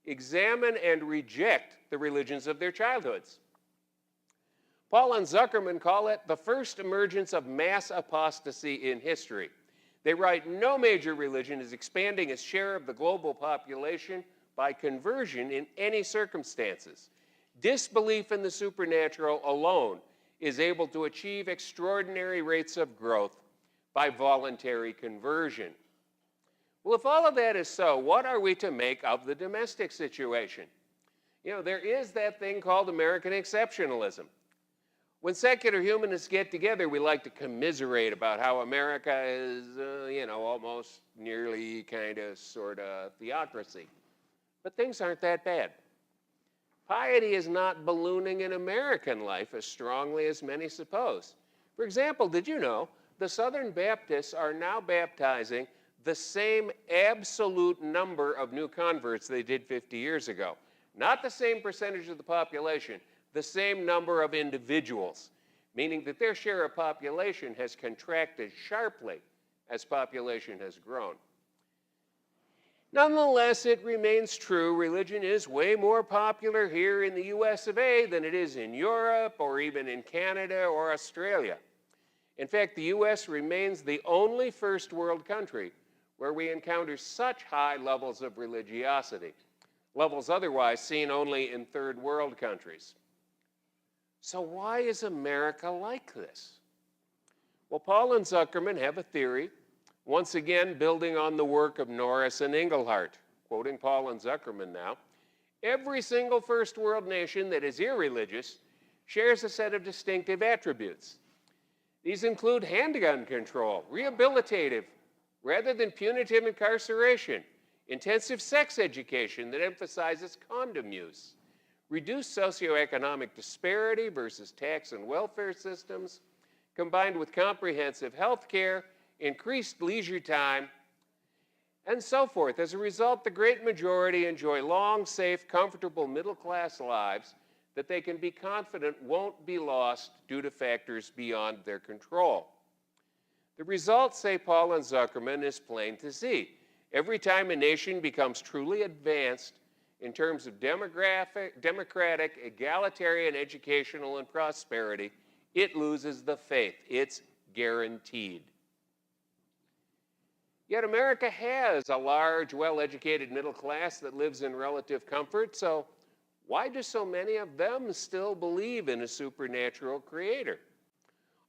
examine and reject the religions of their childhoods. Paul and Zuckerman call it the first emergence of mass apostasy in history. They write, no major religion is expanding its share of the global population by conversion in any circumstances. Disbelief in the supernatural alone is able to achieve extraordinary rates of growth by voluntary conversion. Well, if all of that is so, what are we to make of the domestic situation? You know, there is that thing called American exceptionalism. When secular humanists get together, we like to commiserate about how America is, almost nearly kind of sort of theocracy. But things aren't that bad. Piety is not ballooning in American life as strongly as many suppose. For example, did you know the Southern Baptists are now baptizing the same absolute number of new converts they did 50 years ago? Not the same percentage of the population, the same number of individuals, meaning that their share of population has contracted sharply as population has grown. Nonetheless, it remains true religion is way more popular here in the US of A than it is in Europe or even in Canada or Australia. In fact, the US remains the only first world country where we encounter such high levels of religiosity, levels otherwise seen only in third world countries. So why is America like this? Well, Paul and Zuckerman have a theory, once again building on the work of Norris and Engelhardt. Quoting Paul and Zuckerman now, every single first world nation that is irreligious shares a set of distinctive attributes. These include handgun control, rehabilitative rather than punitive incarceration, intensive sex education that emphasizes condom use, reduced socioeconomic disparity versus tax and welfare systems, combined with comprehensive health care, increased leisure time, and so forth. As a result, the great majority enjoy long, safe, comfortable middle-class lives that they can be confident won't be lost due to factors beyond their control. The result, say Paul and Zuckerman, is plain to see. Every time a nation becomes truly advanced in terms of democratic, egalitarian, educational, and prosperity, it loses the faith. It's guaranteed. Yet America has a large, well-educated middle class that lives in relative comfort, so why do so many of them still believe in a supernatural creator?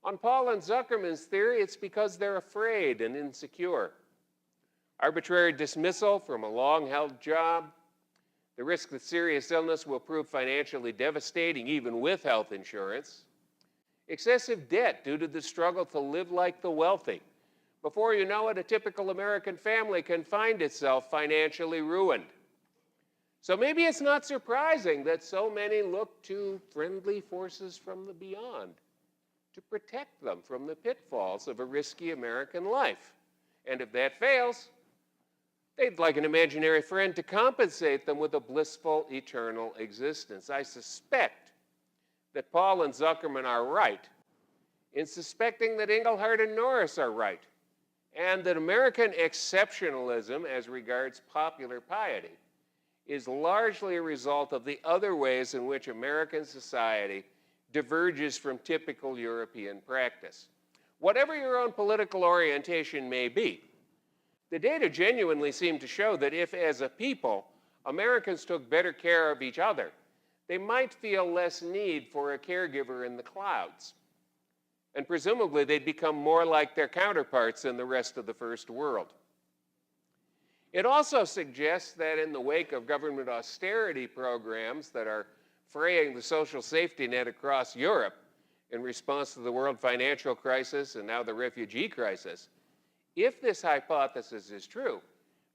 On Paul and Zuckerman's theory, it's because they're afraid and insecure. Arbitrary dismissal from a long-held job, the risk that serious illness will prove financially devastating even with health insurance, excessive debt due to the struggle to live like the wealthy. Before you know it, a typical American family can find itself financially ruined. So maybe it's not surprising that so many look to friendly forces from the beyond to protect them from the pitfalls of a risky American life. And if that fails, they'd like an imaginary friend to compensate them with a blissful eternal existence. I suspect that Paul and Zuckerman are right in suspecting that Engelhardt and Norris are right, and that American exceptionalism as regards popular piety is largely a result of the other ways in which American society diverges from typical European practice. Whatever your own political orientation may be, the data genuinely seem to show that if, as a people, Americans took better care of each other, they might feel less need for a caregiver in the clouds. And presumably, they'd become more like their counterparts in the rest of the first world. It also suggests that in the wake of government austerity programs that are fraying the social safety net across Europe in response to the world financial crisis and now the refugee crisis, if this hypothesis is true,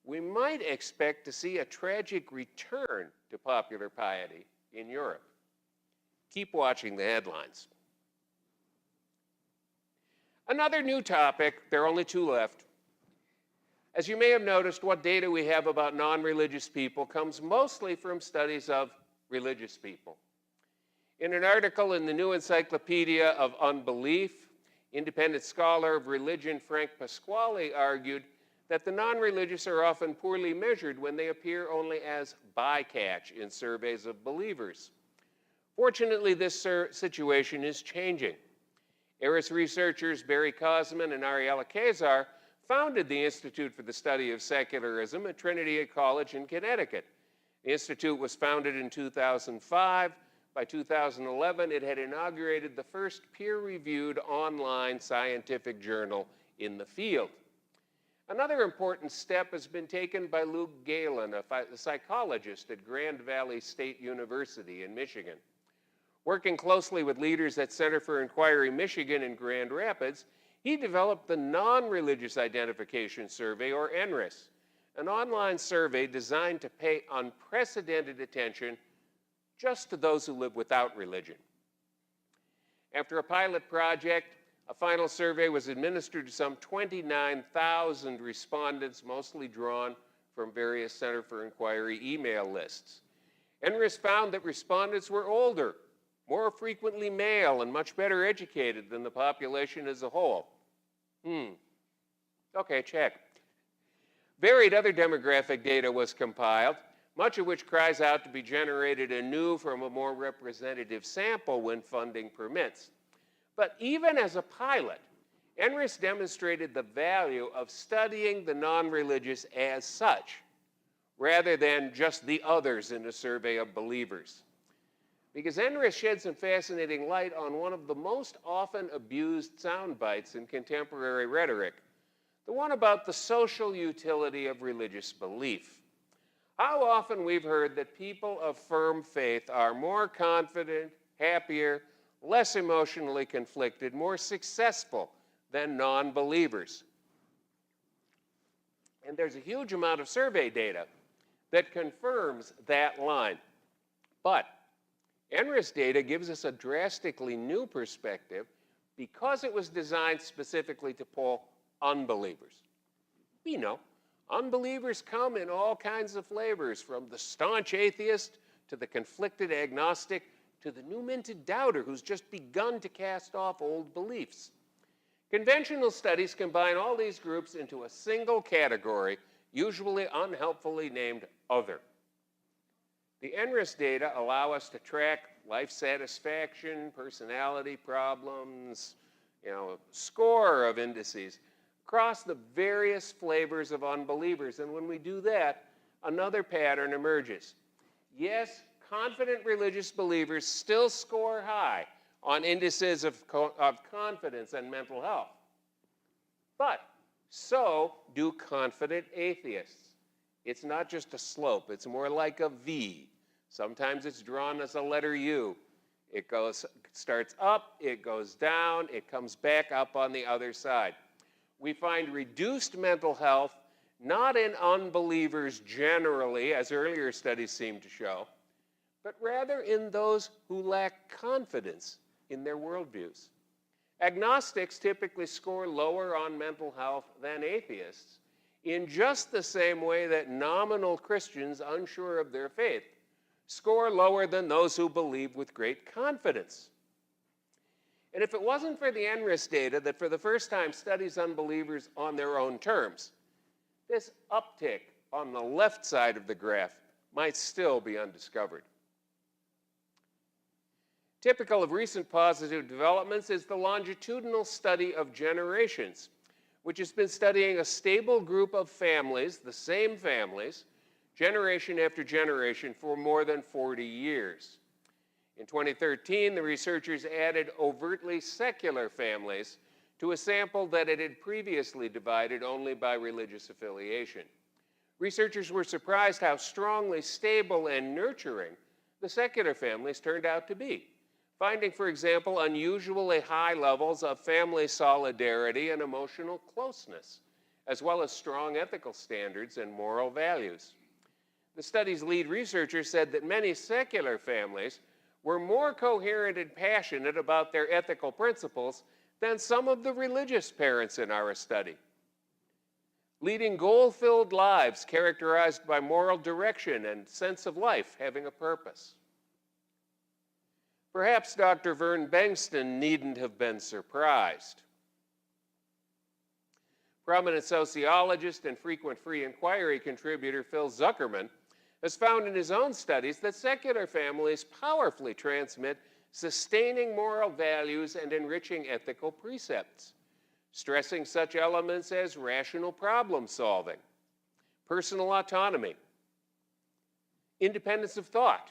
we might expect to see a tragic return to popular piety in Europe. Keep watching the headlines. Another new topic, there are only two left. As you may have noticed, what data we have about non-religious people comes mostly from studies of religious people. In an article in the new Encyclopedia of Unbelief, independent scholar of religion Frank Pasquale argued that the non-religious are often poorly measured when they appear only as bycatch in surveys of believers. Fortunately, this situation is changing. ARIS researchers Barry Kosman and Ariella Kazar founded the Institute for the Study of Secularism at Trinity College in Connecticut. The institute was founded in 2005. By 2011, it had inaugurated the first peer-reviewed online scientific journal in the field. Another important step has been taken by Luke Galen, a psychologist at Grand Valley State University in Michigan. Working closely with leaders at Center for Inquiry Michigan in Grand Rapids, he developed the Non-Religious Identification Survey, or NRIS, an online survey designed to pay unprecedented attention just to those who live without religion. After a pilot project, a final survey was administered to some 29,000 respondents, mostly drawn from various Center for Inquiry email lists. NRIS found that respondents were older, more frequently male, and much better educated than the population as a whole. Okay, check. Varied other demographic data was compiled, much of which cries out to be generated anew from a more representative sample when funding permits. But even as a pilot, NRIS demonstrated the value of studying the non-religious as such, rather than just the others in a survey of believers. Because NRIS shed some fascinating light on one of the most often abused sound bites in contemporary rhetoric, the one about the social utility of religious belief. How often we've heard that people of firm faith are more confident, happier, less emotionally conflicted, more successful than non-believers. And there's a huge amount of survey data that confirms that line. But NRIS data gives us a drastically new perspective because it was designed specifically to poll unbelievers. We know unbelievers come in all kinds of flavors, from the staunch atheist to the conflicted agnostic to the new minted doubter who's just begun to cast off old beliefs. Conventional studies combine all these groups into a single category, usually unhelpfully named other. The NRIS data allow us to track life satisfaction, personality problems, a score of indices across the various flavors of unbelievers. And when we do that, another pattern emerges. Yes, confident religious believers still score high on indices of confidence and mental health. But so do confident atheists. It's not just a slope, it's more like a V. Sometimes it's drawn as a letter U. It starts up, it goes down, it comes back up on the other side. We find reduced mental health not in unbelievers generally, as earlier studies seem to show, but rather in those who lack confidence in their worldviews. Agnostics typically score lower on mental health than atheists, in just the same way that nominal Christians unsure of their faith score lower than those who believe with great confidence. And if it wasn't for the ARIS data that for the first time studies unbelievers on their own terms, this uptick on the left side of the graph might still be undiscovered. Typical of recent positive developments is the longitudinal study of generations, which has been studying a stable group of families, the same families, generation after generation for more than 40 years. In 2013, the researchers added overtly secular families to a sample that it had previously divided only by religious affiliation. Researchers were surprised how strongly stable and nurturing the secular families turned out to be, finding, for example, unusually high levels of family solidarity and emotional closeness, as well as strong ethical standards and moral values. The study's lead researcher said that many secular families were more coherent and passionate about their ethical principles than some of the religious parents in our study, leading goal-filled lives characterized by moral direction and sense of life having a purpose. Perhaps Dr. Vern Bengston needn't have been surprised. Prominent sociologist and frequent free inquiry contributor Phil Zuckerman has found in his own studies that secular families powerfully transmit sustaining moral values and enriching ethical precepts, stressing such elements as rational problem solving, personal autonomy, independence of thought,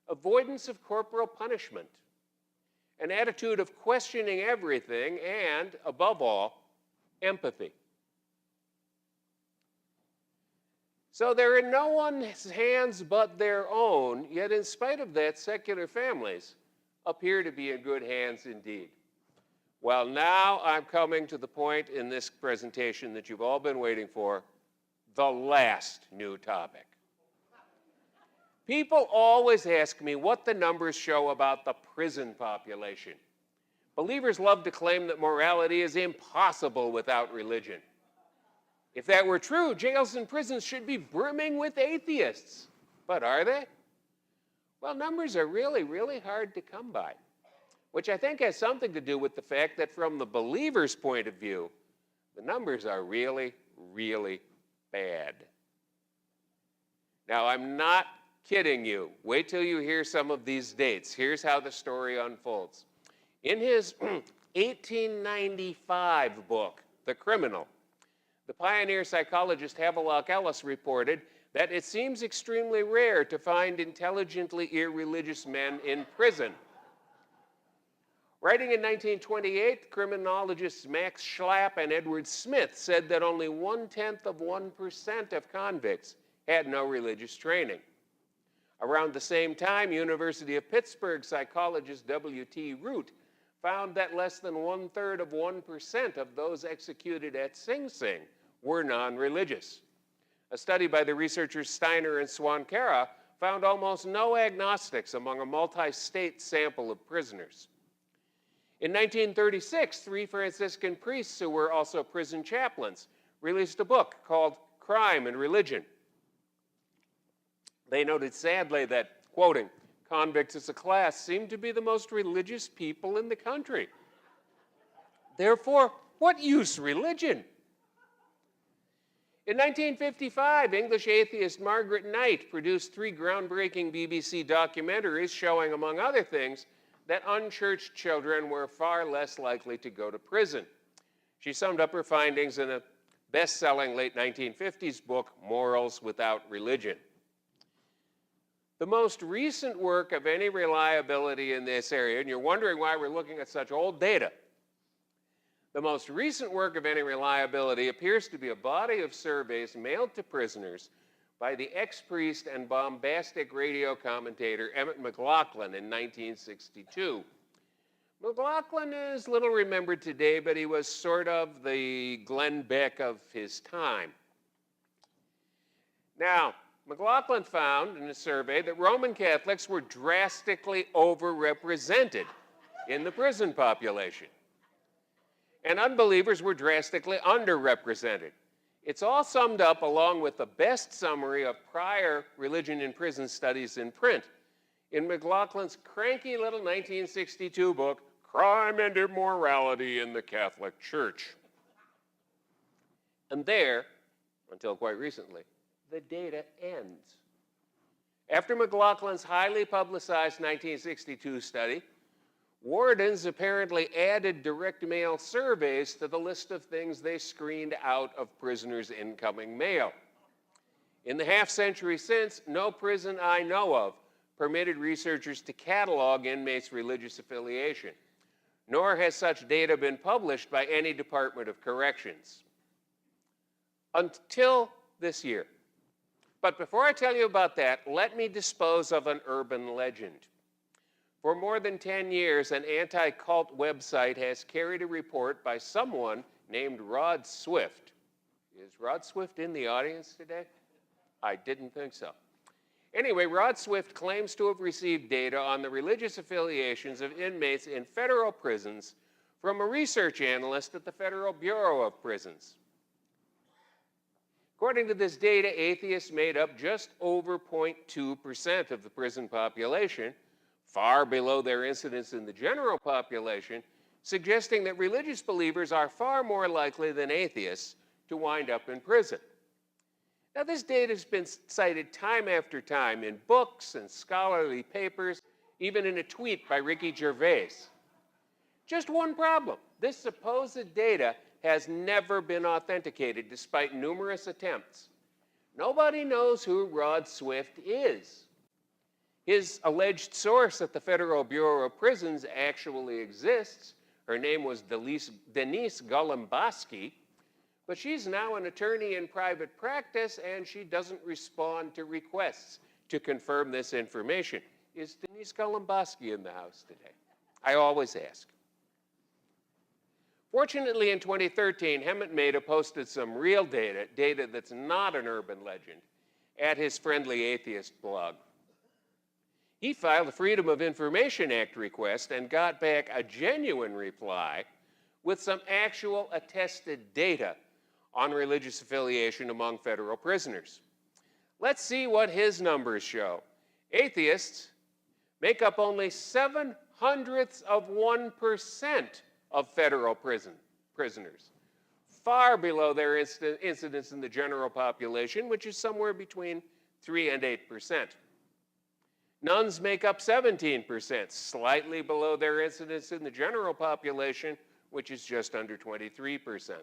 avoidance of corporal punishment, an attitude of questioning everything, and, above all, empathy. So they're in no one's hands but their own, yet in spite of that, secular families appear to be in good hands indeed. Well, now I'm coming to the point in this presentation that you've all been waiting for, the last new topic. People always ask me what the numbers show about the prison population. Believers love to claim that morality is impossible without religion. If that were true, jails and prisons should be brimming with atheists. But are they? Well, numbers are really, really hard to come by, which I think has something to do with the fact that from the believer's point of view, the numbers are really, really bad. Now, I'm not kidding you. Wait till you hear some of these dates. Here's how the story unfolds. In his 1895 book, The Criminal, the pioneer psychologist Havelock Ellis reported that it seems extremely rare to find intelligently irreligious men in prison. Writing in 1928, criminologists Max Schlapp and Edward Smith said that only 0.1% of convicts had no religious training. Around the same time, University of Pittsburgh psychologist W.T. Root found that less than 1/3 of those executed at Sing Sing were non-religious. A study by the researchers Steiner and Swankara found almost no agnostics among a multi-state sample of prisoners. In 1936, 3 Franciscan priests who were also prison chaplains released a book called Crime and Religion. They noted sadly that, quoting, convicts as a class seem to be the most religious people in the country. Therefore, what use religion? In 1955, English atheist Margaret Knight produced 3 groundbreaking BBC documentaries showing, among other things, that unchurched children were far less likely to go to prison. She summed up her findings in a best-selling late 1950s book, Morals Without Religion. The most recent work of any reliability in this area, and you're wondering why we're looking at such old data, the most recent work of any reliability appears to be a body of surveys mailed to prisoners by the ex-priest and bombastic radio commentator Emmett McLaughlin in 1962. McLaughlin is little remembered today, but he was sort of the Glenn Beck of his time. Now, McLaughlin found in a survey that Roman Catholics were drastically overrepresented in the prison population. And unbelievers were drastically underrepresented. It's all summed up along with the best summary of prior religion in prison studies in print in McLaughlin's cranky little 1962 book, Crime and Immorality in the Catholic Church. And there, until quite recently, the data ends. After McLaughlin's highly publicized 1962 study, wardens apparently added direct mail surveys to the list of things they screened out of prisoners' incoming mail. In the half-century since, no prison I know of permitted researchers to catalog inmates' religious affiliation, nor has such data been published by any Department of Corrections. Until this year. But before I tell you about that, let me dispose of an urban legend. For more than 10 years, an anti-cult website has carried a report by someone named Rod Swift. Is Rod Swift in the audience today? I didn't think so. Anyway, Rod Swift claims to have received data on the religious affiliations of inmates in federal prisons from a research analyst at the Federal Bureau of Prisons. According to this data, atheists made up just over 0.2% of the prison population, far below their incidence in the general population, suggesting that religious believers are far more likely than atheists to wind up in prison. Now, this data has been cited time after time in books and scholarly papers, even in a tweet by Ricky Gervais. Just one problem. This supposed data has never been authenticated despite numerous attempts. Nobody knows who Rod Swift is. His alleged source at the Federal Bureau of Prisons actually exists. Her name was Denise Golemboski, but she's now an attorney in private practice and she doesn't respond to requests to confirm this information. Is Denise Golemboski in the house today? I always ask. Fortunately, in 2013, Hemant Mehta posted some real data that's not an urban legend, at his Friendly Atheist blog. He filed a Freedom of Information Act request and got back a genuine reply with some actual attested data on religious affiliation among federal prisoners. Let's see what his numbers show. Atheists make up only 0.07% of federal prisoners, far below their incidence in the general population, which is somewhere between 3 and 8%. Nuns make up 17%, slightly below their incidence in the general population, which is just under 23%.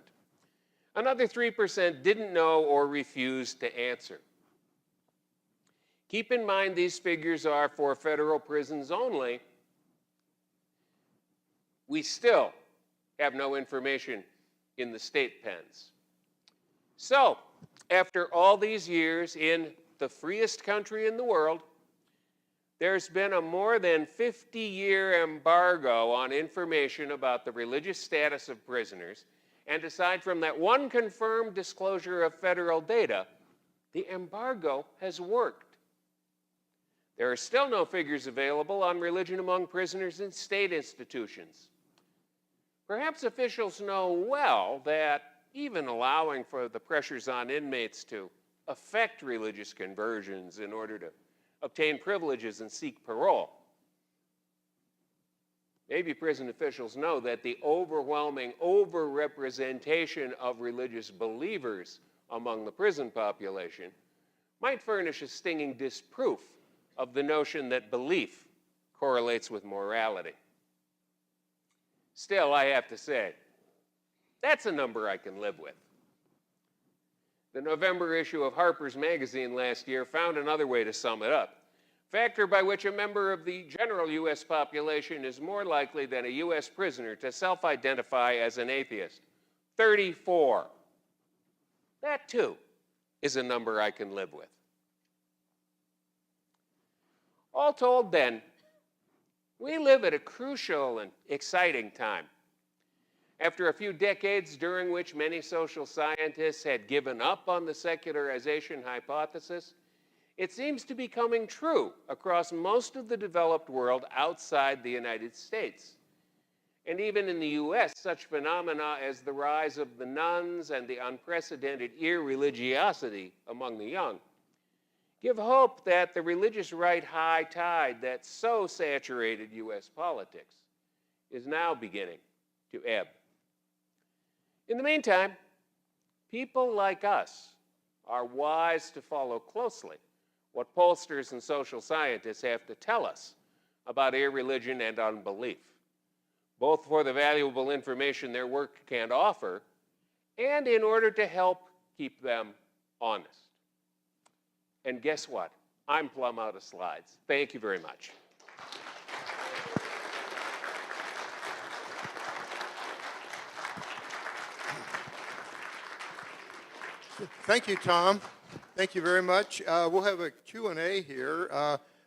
Another 3% didn't know or refused to answer. Keep in mind these figures are for federal prisons only. We still have no information in the state pens. So, after all these years in the freest country in the world, there's been a more than 50-year embargo on information about the religious status of prisoners, and aside from that one confirmed disclosure of federal data, the embargo has worked. There are still no figures available on religion among prisoners in state institutions. Perhaps officials know well that even allowing for the pressures on inmates to affect religious conversions in order to obtain privileges and seek parole, maybe prison officials know that the overwhelming overrepresentation of religious believers among the prison population might furnish a stinging disproof of the notion that belief correlates with morality. Still, I have to say, that's a number I can live with. The November issue of Harper's Magazine last year found another way to sum it up. Factor by which a member of the general U.S. population is more likely than a U.S. prisoner to self-identify as an atheist. 34. That, too, is a number I can live with. All told, then, we live at a crucial and exciting time. After a few decades during which many social scientists had given up on the secularization hypothesis, it seems to be coming true across most of the developed world outside the United States. And even in the US, such phenomena as the rise of the nuns and the unprecedented irreligiosity among the young give hope that the religious right high tide that so saturated US politics is now beginning to ebb. In the meantime, people like us are wise to follow closely what pollsters and social scientists have to tell us about irreligion and unbelief, both for the valuable information their work can offer and in order to help keep them honest. And guess what? I'm plumb out of slides. Thank you very much. Thank you, Tom. Thank you very much. We'll have a Q&A here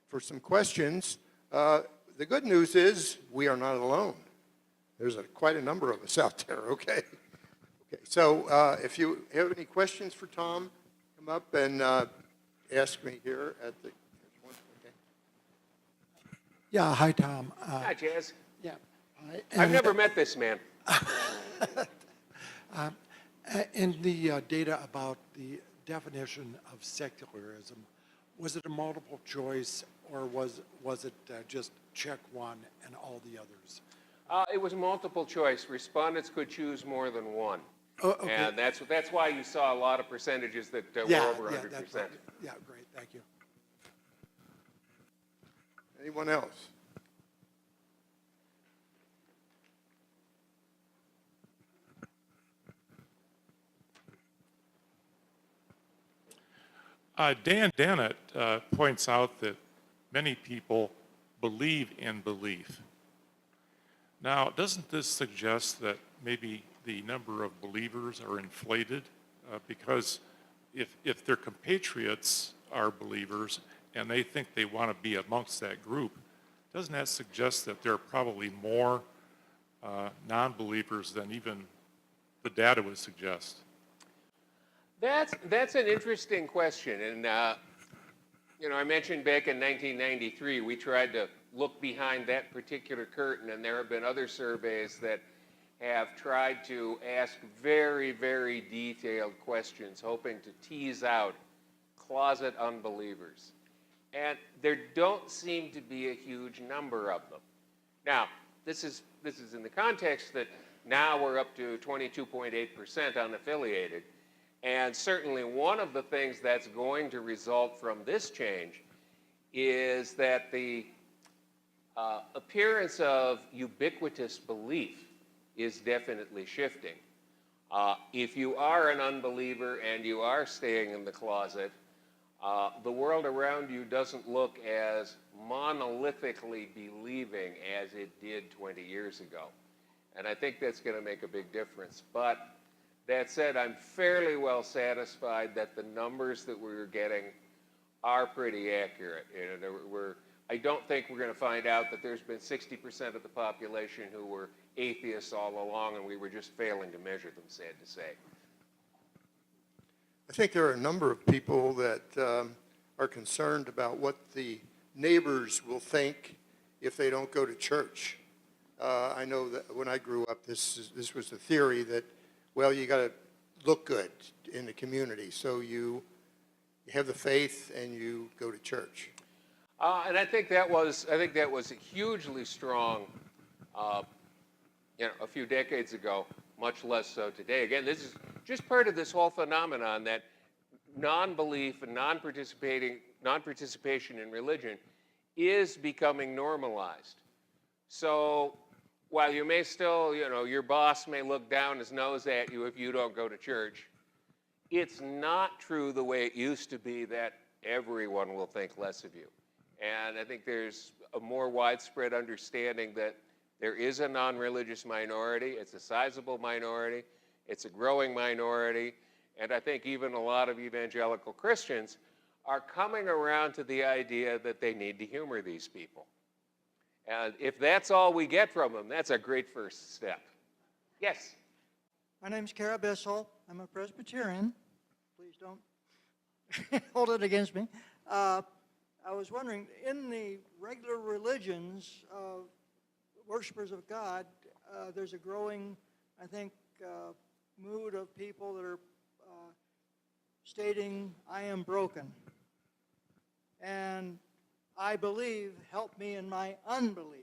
for some questions. The good news is we are not alone. There's quite a number of us out there, okay? Okay, so if you have any questions for Tom, come up and ask me here at the... Okay. Yeah, hi, Tom. Hi, Jazz. Yeah. I've never met this man. In the data about the definition of secularism, was it a multiple choice or was it just check one and all the others? It was multiple choice. Respondents could choose more than one. Oh, okay. And that's why you saw a lot of percentages that were over 100%. That's right. Yeah, great. Thank you. Anyone else? Dan Dennett points out that many people believe in belief. Now, doesn't this suggest that maybe the number of believers are inflated? Because if their compatriots are believers and they think they want to be amongst that group, doesn't that suggest that there are probably more non-believers than even the data would suggest? That's an interesting question. And, I mentioned back in 1993, we tried to look behind that particular curtain, and there have been other surveys that have tried to ask very, very detailed questions, hoping to tease out closet unbelievers. And there don't seem to be a huge number of them. Now, this is in the context that now we're up to 22.8% unaffiliated. And certainly one of the things that's going to result from this change is that the appearance of ubiquitous belief is definitely shifting. If you are an unbeliever and you are staying in the closet, the world around you doesn't look as monolithically believing as it did 20 years ago. And I think that's going to make a big difference. But that said, I'm fairly well satisfied that the numbers that we're getting are pretty accurate. I don't think we're going to find out that there's been 60% of the population who were atheists all along and we were just failing to measure them, sad to say. I think there are a number of people that are concerned about what the neighbors will think if they don't go to church. I know that when I grew up, this was the theory that, well, you got to look good in the community, so you have the faith and you go to church. And I think that was hugely strong, a few decades ago. Much less so today. Again, this is just part of this whole phenomenon that non-belief and non-participation in religion is becoming normalized. So while you may still, your boss may look down his nose at you if you don't go to church, it's not true the way it used to be that everyone will think less of you. And I think there's a more widespread understanding that there is a non-religious minority. It's a sizable minority. It's a growing minority. And I think even a lot of evangelical Christians are coming around to the idea that they need to humor these people. And if that's all we get from them, that's a great first step. Yes? My name's Kara Bissell. I'm a Presbyterian. Please don't hold it against me. I was wondering, in the regular religions of worshipers of God, there's a growing, I think, mood of people that are stating, I am broken. And I believe, help me in my unbelief.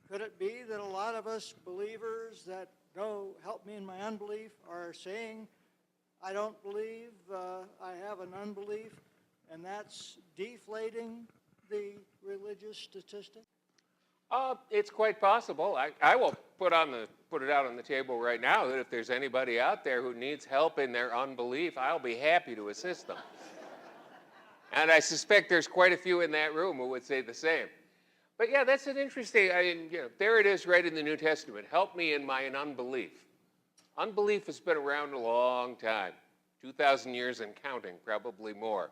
Could it be that a lot of us believers that go, help me in my unbelief, are saying, I don't believe, I have an unbelief, and that's deflating the religious statistic? It's quite possible. I will put it out on the table right now that if there's anybody out there who needs help in their unbelief, I'll be happy to assist them. And I suspect there's quite a few in that room who would say the same. But yeah, that's an interesting, there it is right in the New Testament. Help me in my unbelief. Unbelief has been around a long time, 2,000 years and counting, probably more.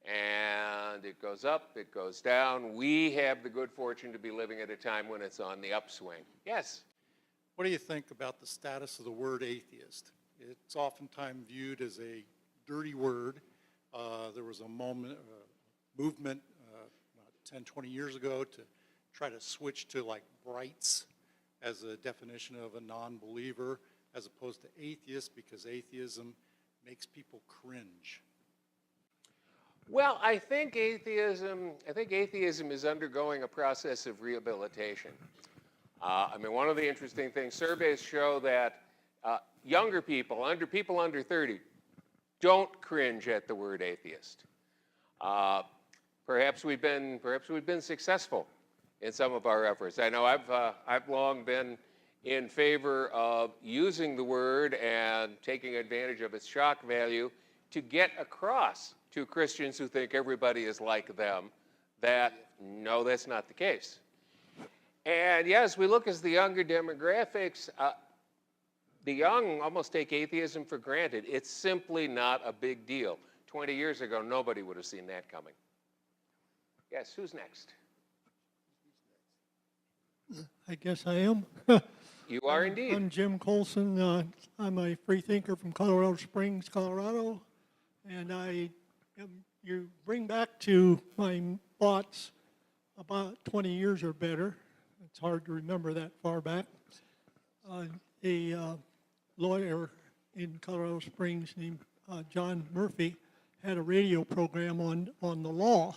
And it goes up, it goes down. We have the good fortune to be living at a time when it's on the upswing. Yes? What do you think about the status of the word atheist? It's oftentimes viewed as a dirty word. There was a movement 10, 20 years ago to try to switch to like brights as a definition of a non-believer as opposed to atheist because atheism makes people cringe. Well, I think atheism is undergoing a process of rehabilitation. One of the interesting things, surveys show that younger people under 30, don't cringe at the word atheist. Perhaps we've been successful in some of our efforts. I know I've long been in favor of using the word and taking advantage of its shock value to get across to Christians who think everybody is like them that no, that's not the case. And yes, we look as the younger demographics, the young almost take atheism for granted. It's simply not a big deal. 20 years ago, nobody would have seen that coming. Yes, who's next? I guess I am. You are indeed. I'm Jim Colson. I'm a free thinker from Colorado Springs, Colorado. And you bring back to my thoughts about 20 years or better. It's hard to remember that far back. A lawyer in Colorado Springs named John Murphy had a radio program on the law.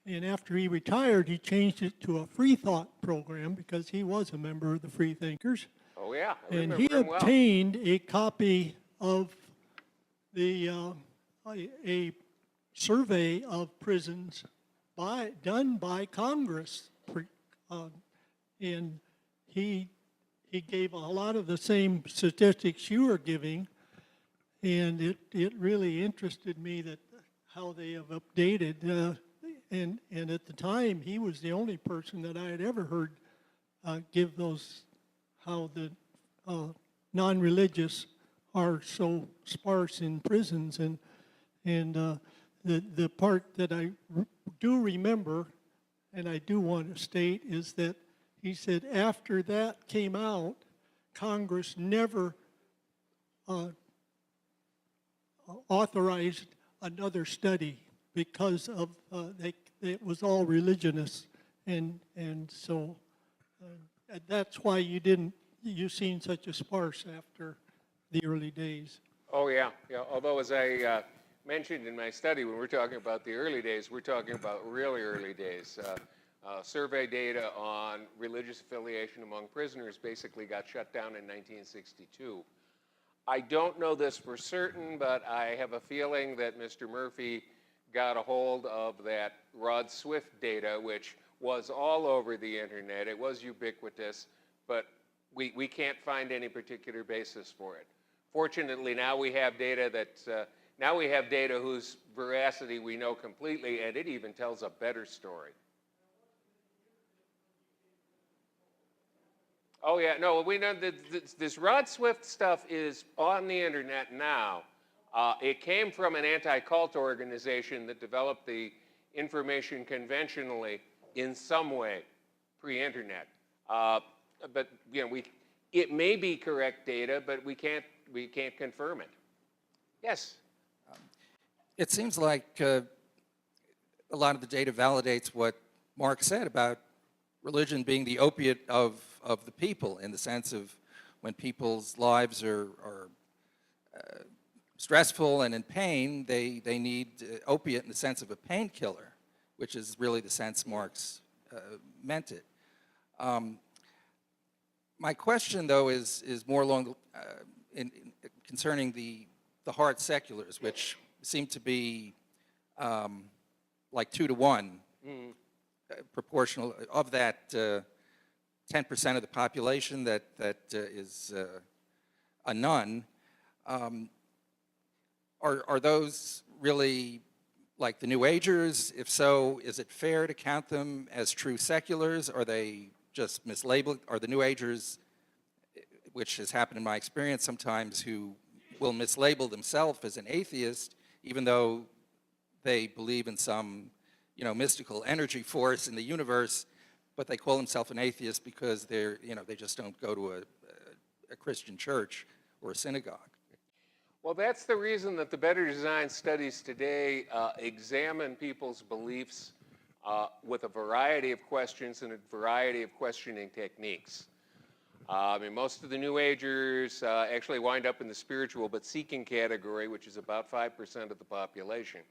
And after he retired, he changed it to a Freethought program because he was a member of the Free Thinkers. Oh, yeah. I And remember he him well. obtained a copy of the a survey of prisons done by Congress. And he gave a lot of the same statistics you were giving. And it really interested me that how they have updated. And at the time, he was the only person that I had ever heard give those, how the non-religious are so sparse in prisons. And the part that I do remember, and I do want to state, is that he said after that came out, Congress never authorized another study because of it was all religionist, and so that's why you seen such a sparse after the early days. Oh, yeah. Although, as I mentioned in my study, when we're talking about the early days, we're talking about really early days. Survey data on religious affiliation among prisoners basically got shut down in 1962. I don't know this for certain, but I have a feeling that Mr. Murphy got a hold of that Rod Swift data, which was all over the internet. It was ubiquitous, but we can't find any particular basis for it. Fortunately, now we have data whose veracity we know completely, and it even tells a better story. Oh yeah, no, we know that this Rod Swift stuff is on the internet now. It came from an anti-cult organization that developed the information conventionally in some way, pre-internet. But it may be correct data, but we can't confirm it. Yes. It seems like a lot of the data validates what Mark said about religion being the opiate of the people, in the sense of when people's lives are stressful and in pain, they need opiate in the sense of a painkiller, which is really the sense Marx meant it. My question, though, is more along concerning the hard seculars, which seem to be like 2 to 1 proportional of that 10% of the population that is a nun. Are those really like the New Agers? If so, is it fair to count them as true seculars? Are they just mislabeled? Are the New Agers, which has happened in my experience sometimes, who will mislabel themselves as an atheist, even though they believe in some, mystical energy force in the universe, but they call themselves an atheist because they just don't go to a Christian church or a synagogue? Well, that's the reason that the better design studies today examine people's beliefs with a variety of questions and a variety of questioning techniques. Most of the New Agers actually wind up in the spiritual but seeking category, which is about 5% of the population.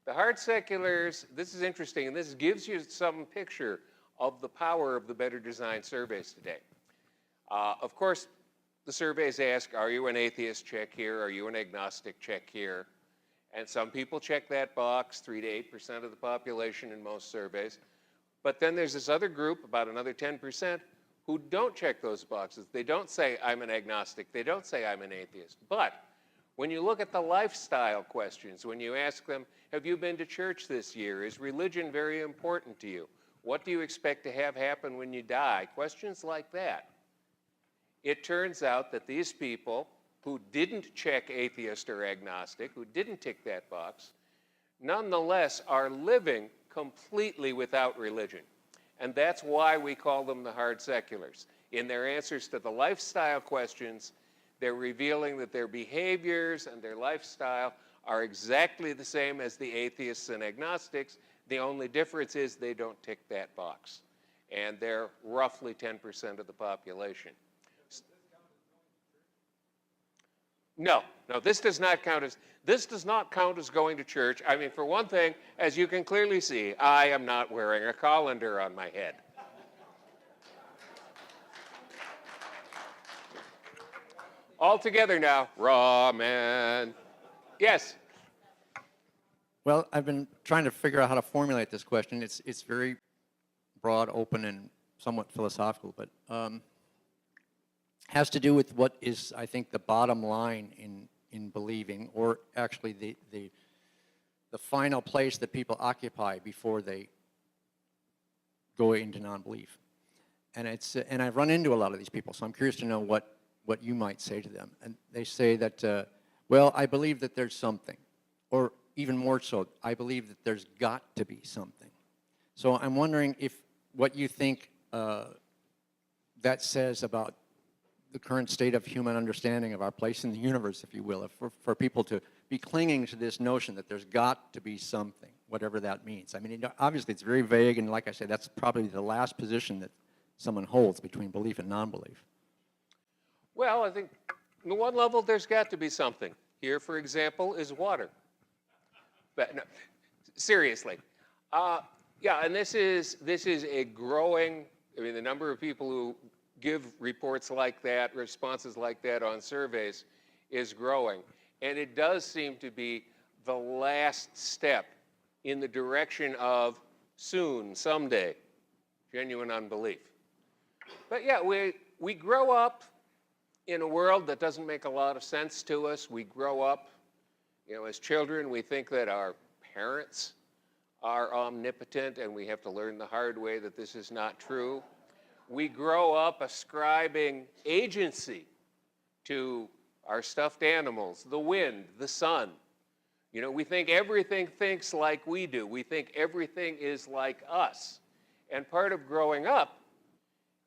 The hard seculars, this is interesting, and this gives you some picture of the power of the better design surveys today. Of course, the surveys ask, are you an atheist? Check here. Are you an agnostic? Check here. And some people check that box, 3 to 8% of the population in most surveys. But then there's this other group, about another 10%, who don't check those boxes. They don't say, I'm an agnostic. They don't say, I'm an atheist. But when you look at the lifestyle questions, when you ask them, have you been to church this year? Is religion very important to you? What do you expect to have happen when you die? Questions like that. It turns out that these people who didn't check atheist or agnostic, who didn't tick that box, nonetheless are living completely without religion. And that's why we call them the hard seculars. In their answers to the lifestyle questions, they're revealing that their behaviors and their lifestyle are exactly the same as the atheists and agnostics. The only difference is they don't tick that box. And they're roughly 10% of the population. No, this does not count as going to church. For one thing, as you can clearly see, I am not wearing a colander on my head. All together now, ramen. Yes. Well, I've been trying to figure out how to formulate this question. It's very broad, open, and somewhat philosophical, but has to do with what is, I think, the bottom line in believing, or actually the final place that people occupy before they go into non-belief. And I've run into a lot of these people, so I'm curious to know what you might say to them. And they say that, well, I believe that there's something, or even more so, I believe that there's got to be something. So I'm wondering if what you think that says about the current state of human understanding of our place in the universe, if you will, for people to be clinging to this notion that there's got to be something, whatever that means. Obviously it's very vague, and like I said, that's probably the last position that someone holds between belief and non-belief. Well, I think on one level there's got to be something. Here, for example, is water. But no, seriously. Yeah, and this is a growing, the number of people who give reports like that, responses like that on surveys is growing. And it does seem to be the last step in the direction of soon, someday, genuine unbelief. But yeah, we grow up in a world that doesn't make a lot of sense to us. We grow up, as children, we think that our parents are omnipotent, and we have to learn the hard way that this is not true. We grow up ascribing agency to our stuffed animals, the wind, the sun. We think everything thinks like we do. We think everything is like us. And part of growing up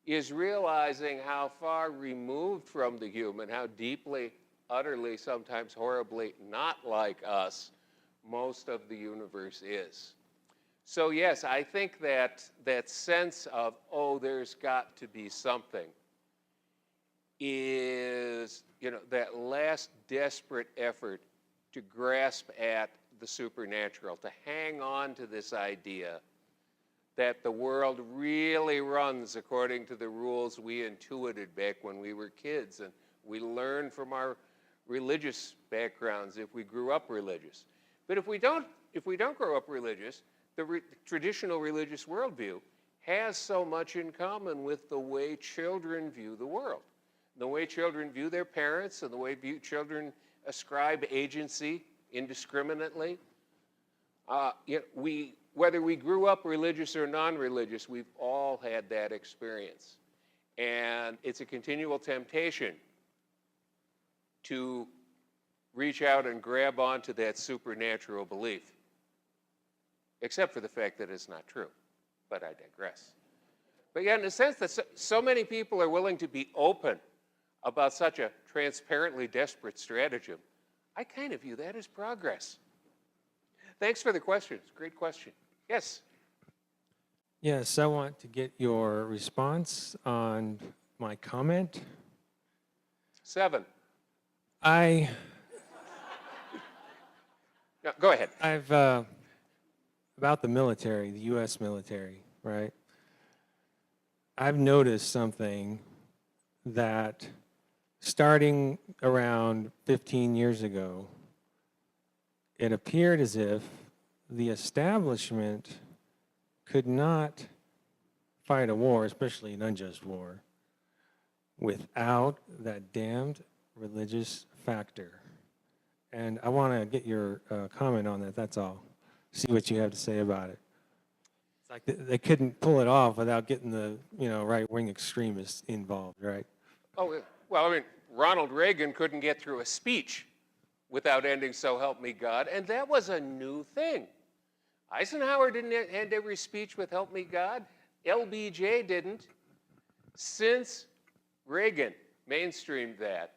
is realizing how far removed from the human, how deeply, utterly, sometimes horribly not like us, most of the universe is. So yes, I think that that sense of, oh, there's got to be something is, that last desperate effort to grasp at the supernatural, to hang on to this idea that the world really runs according to the rules we intuited back when we were kids, and we learned from our religious backgrounds if we grew up religious. But if we don't grow up religious, the traditional religious worldview has so much in common with the way children view the world, the way children view their parents, and the way children ascribe agency indiscriminately. Whether we grew up religious or non-religious, we've all had that experience. And it's a continual temptation to reach out and grab onto that supernatural belief, except for the fact that it's not true, but I digress. But yeah, in the sense that so many people are willing to be open about such a transparently desperate stratagem, I kind of view that as progress. Thanks for the question. It's a great question. Yes? Yes, I want to get your response on my comment. 7. No, go ahead. About the military, the U.S. military, right? I've noticed something that starting around 15 years ago, it appeared as if the establishment could not fight a war, especially an unjust war, without that damned religious factor. And I want to get your comment on that, that's all. See what you have to say about it. It's like they couldn't pull it off without getting the right-wing extremists involved, right? Oh, well, I mean, Ronald Reagan couldn't get through a speech without ending "So help me God," and that was a new thing. Eisenhower didn't end every speech with "Help me God." LBJ didn't. Since Reagan mainstreamed that,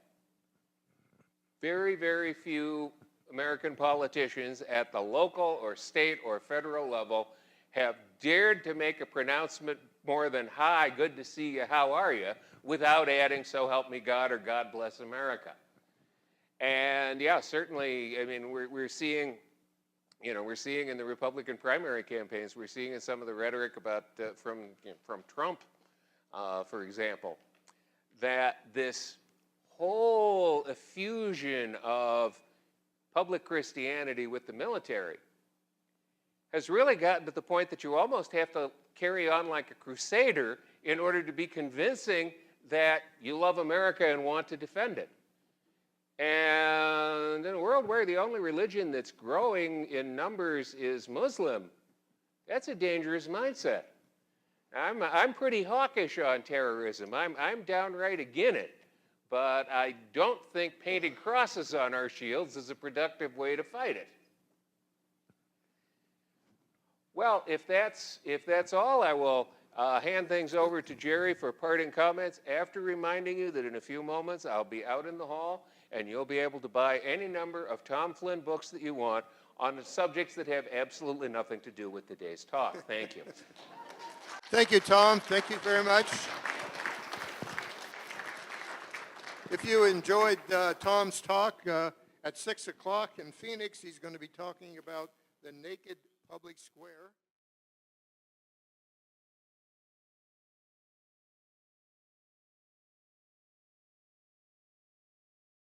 very, very few American politicians at the local or state or federal level have dared to make a pronouncement more than, "Hi, good to see you, how are you?" without adding "So help me God" or "God bless America." And yeah, certainly, I mean, we're seeing, we're seeing in the Republican primary campaigns, we're seeing in some of the rhetoric about from Trump, for example, that this whole effusion of public Christianity with the military has really gotten to the point that you almost have to carry on like a crusader in order to be convincing that you love America and want to defend it. And in a world where the only religion that's growing in numbers is Muslim, that's a dangerous mindset. I'm pretty hawkish on terrorism. I'm downright against it. But I don't think painting crosses on our shields is a productive way to fight it. Well, if that's all, I will hand things over to Jerry for parting comments, after reminding you that in a few moments I'll be out in the hall and you'll be able to buy any number of Tom Flynn books that you want on the subjects that have absolutely nothing to do with today's talk. Thank you. Thank you, Tom. Thank you very much. If you enjoyed Tom's talk, at 6 o'clock in Phoenix, he's going to be talking about the naked public square.